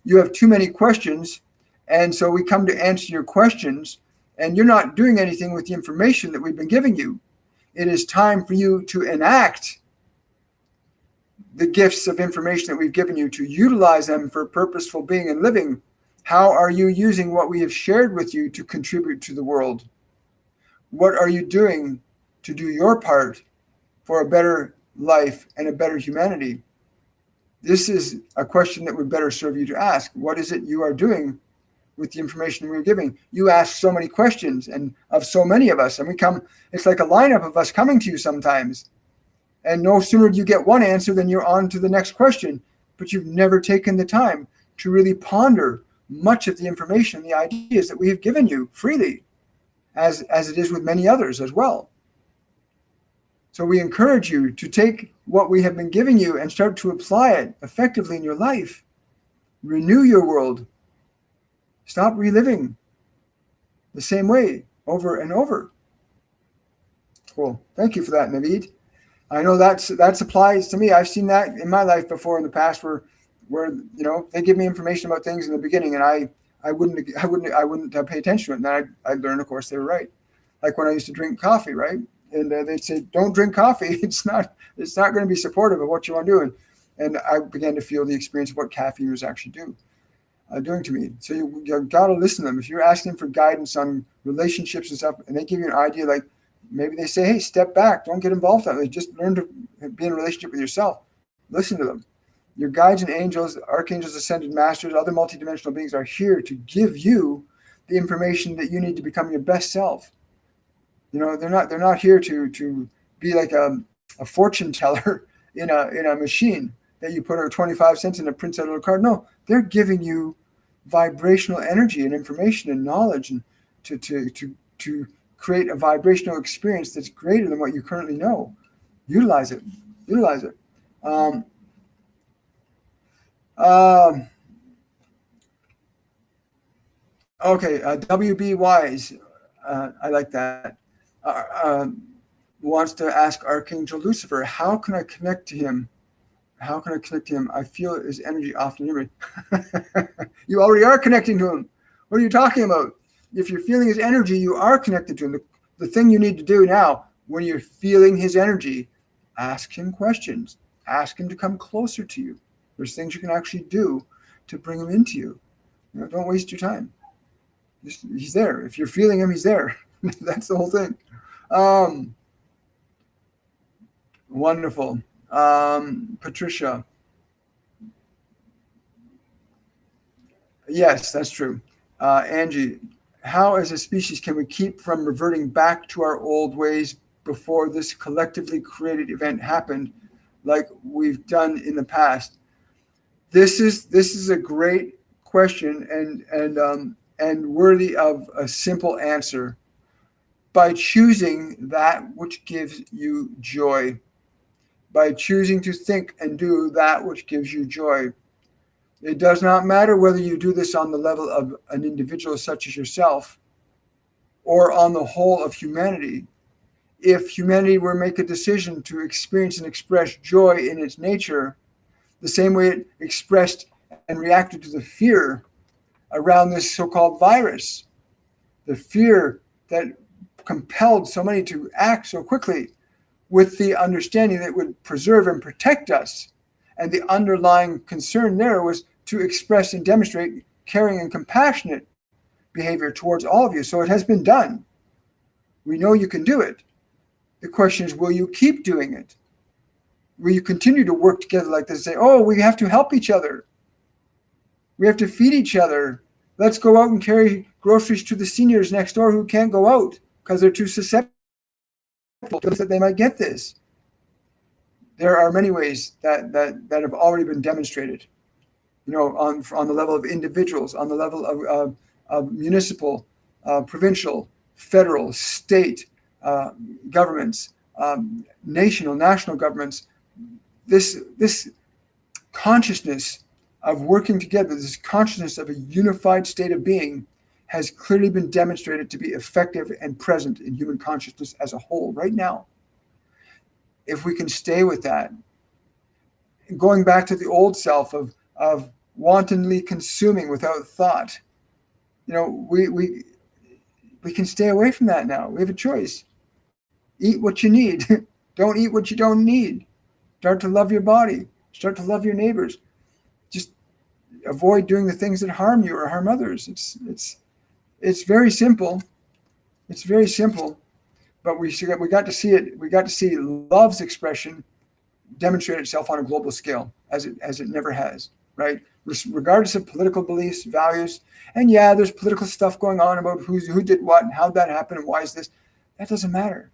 you have too many questions. And so we come to answer your questions, and you're not doing anything with the information that we've been giving you. It is time for you to enact the gifts of information that we've given you, to utilize them for purposeful being and living. How are you using what we have shared with you to contribute to the world? What are you doing to do your part for a better life and a better humanity? This is a question that would better serve you to ask. What is it you are doing with the information we're giving? You ask so many questions, and of so many of us, and it's like a lineup of us coming to you sometimes. And no sooner do you get one answer than you're on to the next question, but you've never taken the time to really ponder much of the information, the ideas that we have given you freely, as it is with many others as well. So we encourage you to take what we have been giving you and start to apply it effectively in your life. Renew your world. Stop reliving the same way over and over. Cool. Thank you for that, Naveed. I know that applies to me. I've seen that in my life before in the past, where they give me information about things in the beginning, and I wouldn't pay attention to it. And then I learned, of course, they were right. Like when I used to drink coffee, right? And they'd say, "Don't drink coffee. It's not going to be supportive of what you want to do." And I began to feel the experience of what caffeine was actually doing to me. So you got to listen to them. If you're asking for guidance on relationships and stuff, and they give you an idea, like maybe they say, "Hey, step back. Don't get involved in it. Just learn to be in a relationship with yourself." Listen to them. Your guides and angels, archangels, ascended masters, other multidimensional beings are here to give you the information that you need to become your best self. They're not here to be like a fortune teller in a machine that you put 25 cents in and prints out a little card. No, they're giving you vibrational energy and information and knowledge, and to create a vibrational experience that's greater than what you currently know. Utilize it. Okay, WB Wise, I like that. Wants to ask Archangel Lucifer, how can I connect to him? I feel his energy often near me. You already are connecting to him. What are you talking about? If you're feeling his energy, you are connected to him. The thing you need to do now, when you're feeling his energy, Ask him questions. Ask him to come closer to you. There's things you can actually do to bring him into you. Don't waste your time. He's there. If you're feeling him, he's there. That's the whole thing. Wonderful. Patricia. Yes, that's true. Angie, how as a species can we keep from reverting back to our old ways before this collectively created event happened like we've done in the past? This is a great question and worthy of a simple answer. By choosing that which gives you joy, by choosing to think and do that which gives you joy. It does not matter whether you do this on the level of an individual such as yourself or on the whole of humanity. If humanity were to make a decision to experience and express joy in its nature, the same way it expressed and reacted to the fear around this so-called virus, the fear that compelled so many to act so quickly with the understanding that it would preserve and protect us. And the underlying concern there was to express and demonstrate caring and compassionate behavior towards all of you. So it has been done. We know you can do it. The question is, will you keep doing it? Will you continue to work together like this and say, oh, we have to help each other. We have to feed each other. Let's go out and carry groceries to the seniors next door who can't go out because they're too susceptible that they might get this. There are many ways that have already been demonstrated, on the level of individuals, on the level of municipal, provincial, federal, state governments, national governments. This consciousness of working together, this consciousness of a unified state of being has clearly been demonstrated to be effective and present in human consciousness as a whole right now. If we can stay with that, going back to the old self of wantonly consuming without thought, we can stay away from that now. We have a choice. Eat what you need. Don't eat what you don't need. Start to love your body. Start to love your neighbors. Just avoid doing the things that harm you or harm others. It's very simple. It's very simple. But we got to see it. We got to see love's expression demonstrate itself on a global scale as it never has, right? Regardless of political beliefs, values, and yeah, there's political stuff going on about who did what and how that happened and why is this. That doesn't matter.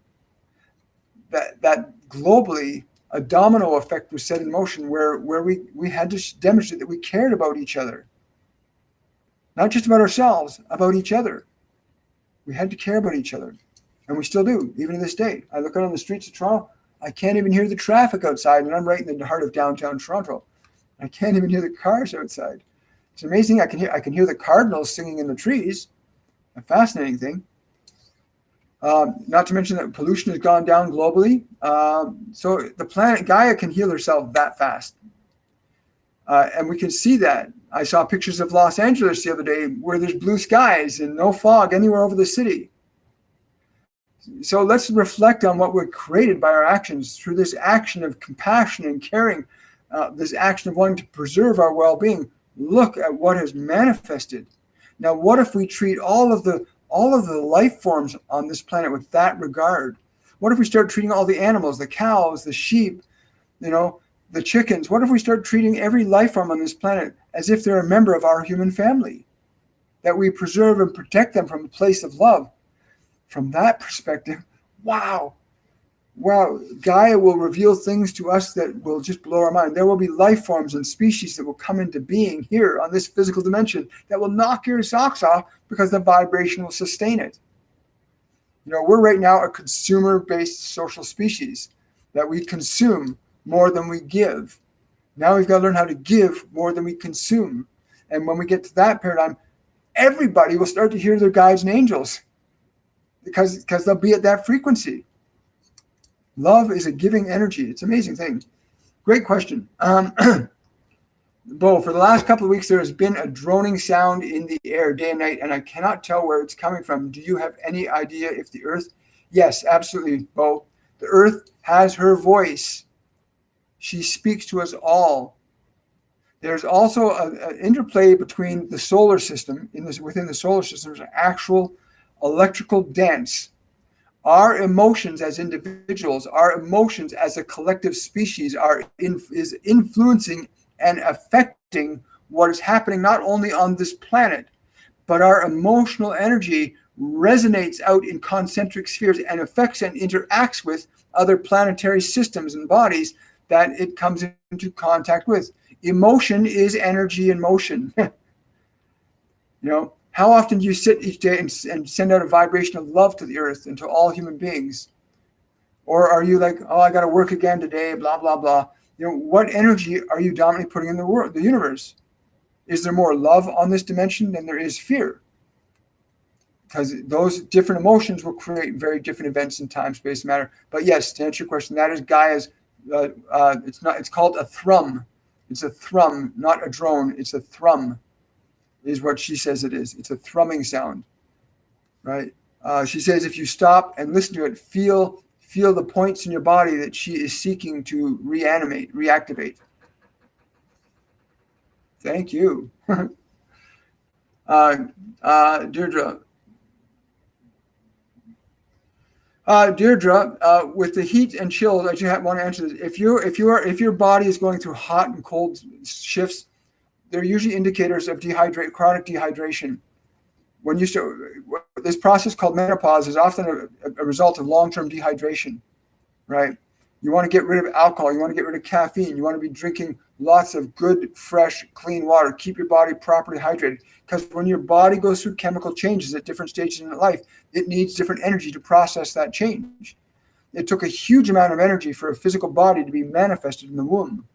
That globally a domino effect was set in motion where we had to demonstrate that we cared about each other, not just about ourselves, about each other. We had to care about each other. And we still do, even to this day. I look out on the streets of Toronto, I can't even hear the traffic outside, and I'm right in the heart of downtown Toronto. I can't even hear the cars outside. It's amazing. I can hear the cardinals singing in the trees. A fascinating thing. Not to mention that pollution has gone down globally. So the planet Gaia can heal herself that fast. And we can see that. I saw pictures of Los Angeles the other day where there's blue skies and no fog anywhere over the city. So let's reflect on what we're created by our actions through this action of compassion and caring, this action of wanting to preserve our well-being. Look at what has manifested. Now, what if we treat all of the life forms on this planet with that regard? What if we start treating all the animals, the cows, the sheep, the chickens? What if we start treating every life form on this planet as if they're a member of our human family? That we preserve and protect them from a place of love. From that perspective, wow, Gaia will reveal things to us that will just blow our mind. There will be life forms and species that will come into being here on this physical dimension that will knock your socks off because the vibration will sustain it. We're right now a consumer-based social species that we consume more than we give. Now we've got to learn how to give more than we consume. And when we get to that paradigm, everybody will start to hear their guides and angels. Because they'll be at that frequency. Love is a giving energy. It's an amazing thing. Great question. Bo, for the last couple of weeks, there has been a droning sound in the air day and night, and I cannot tell where it's coming from. Do you have any idea if the Earth? Yes, absolutely, Bo. The Earth has her voice. She speaks to us all. There's also an interplay between the solar system. Within the solar system, there's an actual electrical dance. Our emotions as individuals, our emotions as a collective species is influencing and affecting what is happening not only on this planet, but our emotional energy resonates out in concentric spheres and affects and interacts with other planetary systems and bodies that it comes into contact with. Emotion is energy in motion. How often do you sit each day and send out a vibration of love to the earth and to all human beings? Or are you like, oh, I got to work again today, blah, blah, blah. What energy are you dominantly putting in the universe? Is there more love on this dimension than there is fear? Because those different emotions will create very different events in time, space, and matter. But yes, to answer your question, that is Gaia's. It's called a thrum. It's a thrum, not a drone. It's a thrum, is what she says it is. It's a thrumming sound, right? She says if you stop and listen to it, feel the points in your body that she is seeking to reactivate. Thank you. Deirdre. Deirdre, with the heat and chill that you want to answer this, if your body is going through hot and cold shifts, they're usually indicators of chronic dehydration. When you start this process called menopause is often a result of long-term dehydration, right? You want to get rid of alcohol. You want to get rid of caffeine. You want to be drinking lots of good, fresh, clean water. Keep your body properly hydrated. Because when your body goes through chemical changes at different stages in life, it needs different energy to process that change. It took a huge amount of energy for a physical body to be manifested in the womb.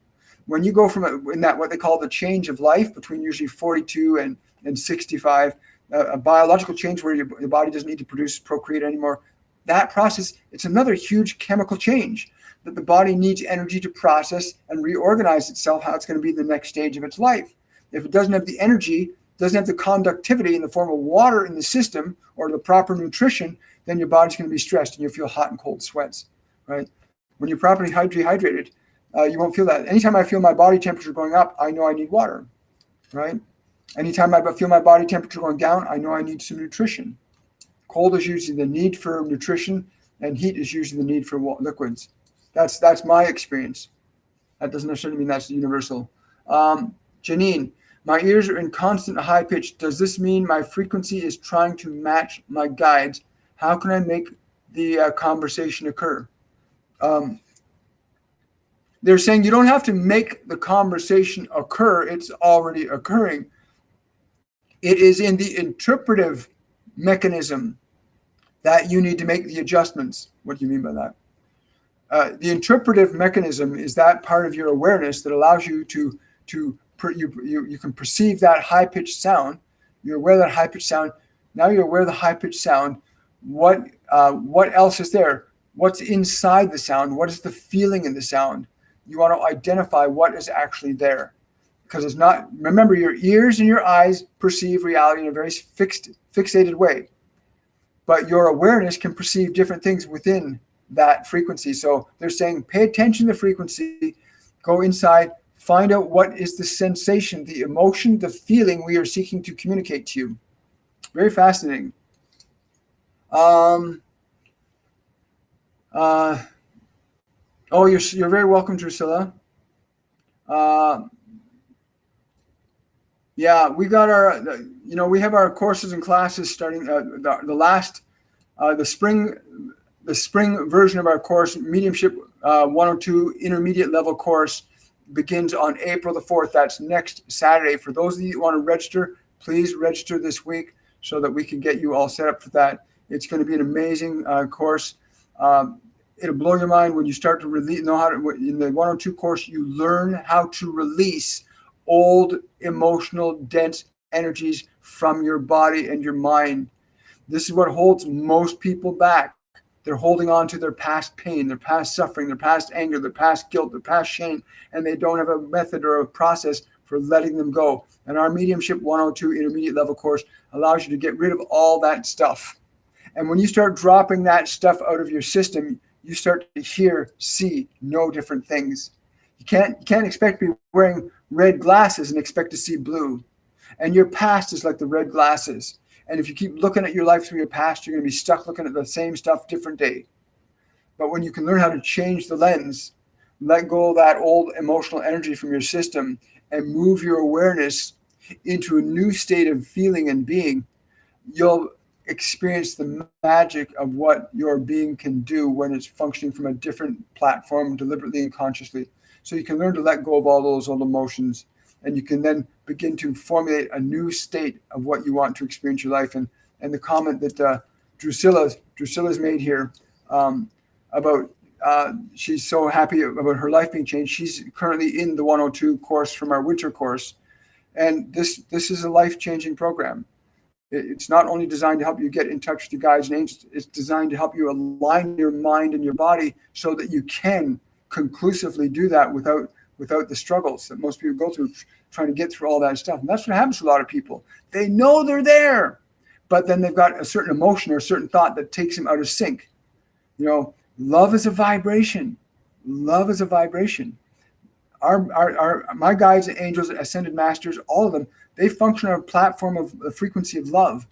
When you go from what they call the change of life between usually 42 and 65, a biological change where your body doesn't need to procreate anymore, that process, it's another huge chemical change that the body needs energy to process and reorganize itself, how it's going to be the next stage of its life. If it doesn't have the energy, doesn't have the conductivity in the form of water in the system or the proper nutrition, then your body's going to be stressed and you'll feel hot and cold sweats, right? When you're properly dehydrated, you won't feel that. Anytime I feel my body temperature going up, I know I need water, right? Anytime I feel my body temperature going down, I know I need some nutrition. Cold is usually the need for nutrition, and heat is usually the need for liquids. That's my experience. That doesn't necessarily mean that's universal. Janine, my ears are in constant high pitch. Does this mean my frequency is trying to match my guides? How can I make the conversation occur? They're saying you don't have to make the conversation occur. It's already occurring. It is in the interpretive mechanism that you need to make the adjustments. What do you mean by that? The interpretive mechanism is that part of your awareness that allows you you can perceive that high-pitched sound. You're aware of that high-pitched sound. Now you're aware of the high-pitched sound. What else is there? What's inside the sound? What is the feeling in the sound? You want to identify what is actually there. Because it's not, remember, your ears and your eyes perceive reality in a very fixated way. But your awareness can perceive different things within that frequency. So they're saying, pay attention to the frequency, go inside, find out what is the sensation, the emotion, the feeling we are seeking to communicate to you. Very fascinating. You're very welcome, Drusilla. Yeah, we got we have our courses and classes starting the spring version of our course, Mediumship 102 intermediate level course, begins on April the 4th. That's next Saturday. For those of you who want to register, please register this week so that we can get you all set up for that. It's going to be an amazing course. It'll blow your mind when you start to release. In the 102 course, you learn how to release old emotional dense energies from your body and your mind. This is what holds most people back. They're holding on to their past pain, their past suffering, their past anger, their past guilt, their past shame, and they don't have a method or a process for letting them go. And our Mediumship 102 intermediate level course allows you to get rid of all that stuff. And when you start dropping that stuff out of your system, you start to hear, see, know different things. You can't expect to be wearing red glasses and expect to see blue. And your past is like the red glasses. And if you keep looking at your life through your past, you're going to be stuck looking at the same stuff different day. But when you can learn how to change the lens, let go of that old emotional energy from your system and move your awareness into a new state of feeling and being, you'll experience the magic of what your being can do when it's functioning from a different platform, deliberately and consciously. So you can learn to let go of all those old emotions, and you can then begin to formulate a new state of what you want to experience your life. And the comment that Drusilla's made here, about she's so happy about her life being changed. She's currently in the 102 course from our winter course, and this is a life-changing program. It's not only designed to help you get in touch with your guides and angels, it's designed to help you align your mind and your body so that you can conclusively do that without the struggles that most people go through trying to get through all that stuff. And that's what happens to a lot of people. They know they're there, but then they've got a certain emotion or a certain thought that takes them out of sync. Love is a vibration. Love is a vibration. My guides and angels, ascended masters, all of them, they function on a platform of the frequency of love,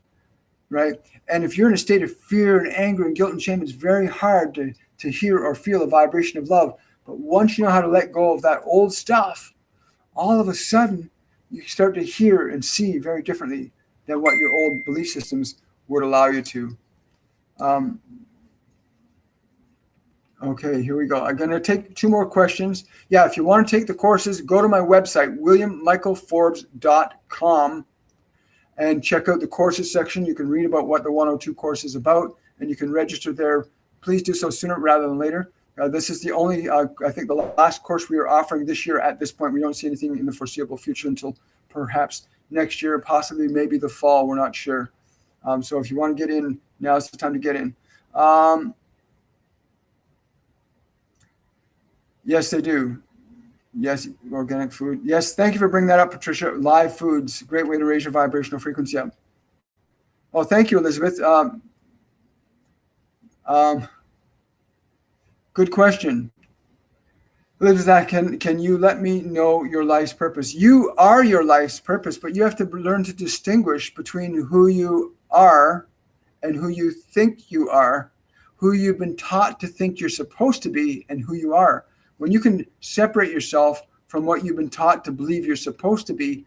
right? And if you're in a state of fear and anger and guilt and shame, it's very hard to hear or feel a vibration of love. But once you know how to let go of that old stuff, all of a sudden you start to hear and see very differently than what your old belief systems would allow you to. Okay, here we go. I'm going to take 2 more questions. Yeah, if you want to take the courses, go to my website, williammichaelforbes.com, and check out the courses section. You can read about what the 102 course is about, and you can register there. Please do so sooner rather than later. This is the only, I think, the last course we are offering this year at this point. We don't see anything in the foreseeable future until perhaps next year, possibly maybe the fall. We're not sure. So if you want to get in, now's the time to get in. Yes, they do. Yes, organic food. Yes, thank you for bringing that up, Patricia. Live foods, great way to raise your vibrational frequency up. Oh, thank you, Elizabeth. Good question. Elizabeth, can you let me know your life's purpose? You are your life's purpose, but you have to learn to distinguish between who you are and who you think you are, who you've been taught to think you're supposed to be, and who you are. When you can separate yourself from what you've been taught to believe you're supposed to be,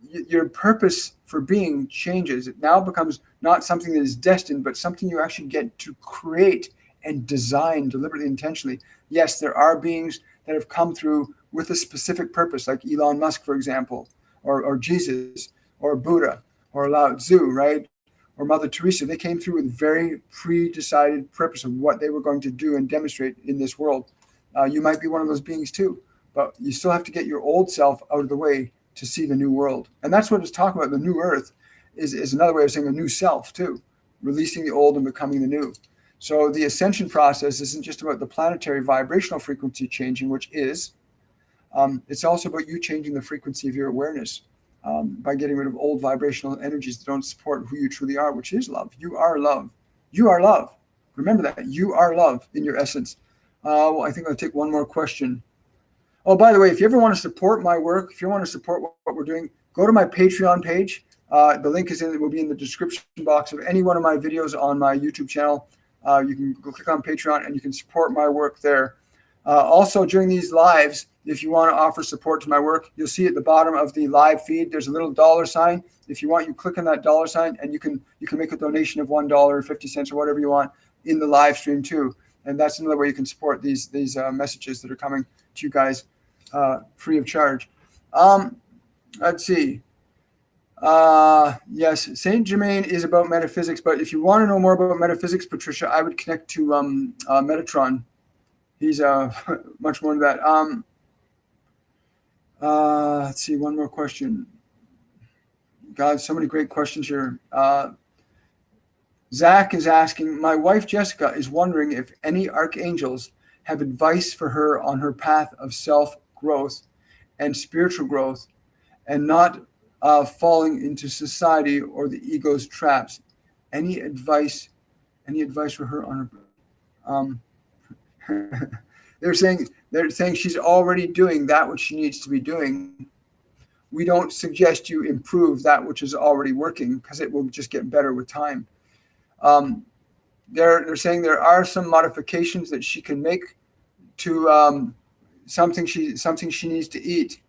your purpose for being changes. It now becomes not something that is destined, but something you actually get to create and design deliberately, intentionally. Yes, there are beings that have come through with a specific purpose, like Elon Musk, for example, or Jesus, or Buddha, or Lao Tzu, right? Or Mother Teresa. They came through with very pre-decided purpose of what they were going to do and demonstrate in this world. You might be one of those beings too, but you still have to get your old self out of the way to see the new world. And that's what it's talking about. The new earth is another way of saying a new self too, releasing the old and becoming the new. So the ascension process isn't just about the planetary vibrational frequency changing, which is, it's also about you changing the frequency of your awareness by getting rid of old vibrational energies that don't support who you truly are, which is love. You are love. You are love. Remember that. You are love in your essence. Well, I think I'll take one more question. Oh, by the way, if you ever want to support my work, if you want to support what we're doing, go to my Patreon page. The link will be in the description box of any one of my videos on my YouTube channel. You can go click on Patreon and you can support my work there. Also, during these lives, if you want to offer support to my work, you'll see at the bottom of the live feed, there's a little $sign. If you want, you click on that $sign and you can make a donation of $1.50 or whatever you want in the live stream too. And that's another way you can support these messages that are coming to you guys free of charge. Let's see. Yes, Saint Germain is about metaphysics, but if you want to know more about metaphysics, Patricia, I would connect to Metatron. He's much more than that. Let's see, one more question. God, so many great questions here. Zach is asking, my wife Jessica is wondering if any archangels have advice for her on her path of self-growth and spiritual growth and not falling into society or the ego's traps. Any advice for her on her They're saying she's already doing that which she needs to be doing. We don't suggest you improve that which is already working, because it will just get better with time. They're saying there are some modifications that she can make to something she needs to eat.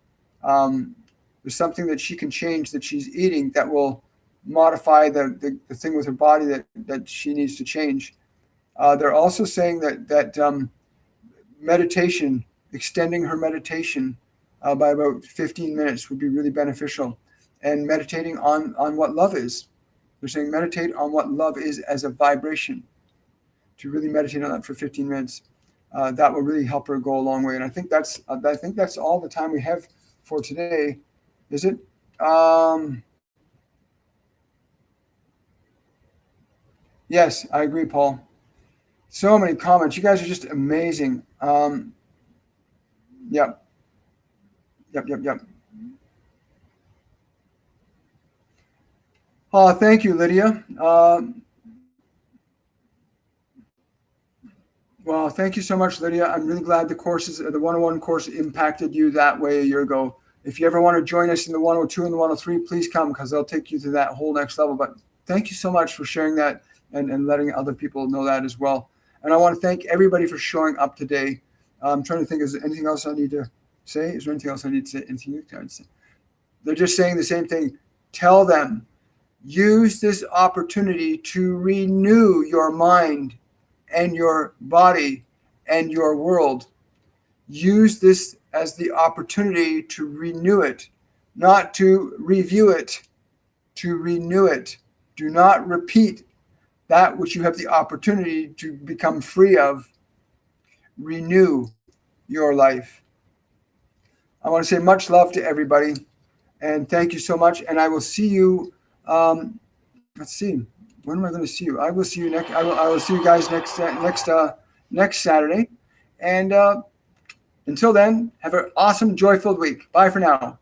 There's something that she can change that she's eating that will modify the thing with her body that she needs to change. They're also saying that meditation, extending her meditation by about 15 minutes would be really beneficial, and meditating on what love is. They're saying meditate on what love is as a vibration, to really meditate on that for 15 minutes. That will really help her go a long way. And I think that's all the time we have for today. Is it? Yes, I agree, Paul. So many comments. You guys are just amazing. Yep. Oh, thank you, Lydia. Well, thank you so much, Lydia. I'm really glad the 101 course impacted you that way a year ago. If you ever want to join us in the 102 and the 103, please come, because they'll take you to that whole next level. But thank you so much for sharing that and letting other people know that as well. And I want to thank everybody for showing up today. I'm trying to think, is there anything else I need to say? Is there anything else I need to say? Anything you can say? They're just saying the same thing. Tell them, use this opportunity to renew your mind and your body and your world. Use this as the opportunity to renew it, not to review it, to renew it. Do not repeat that which you have the opportunity to become free of. Renew your life. I want to say much love to everybody, and thank you so much. And I will see you. Let's see. When am I going to see you? I will see you next. I will see you guys next Saturday. And until then, have an awesome, joy-filled week. Bye for now.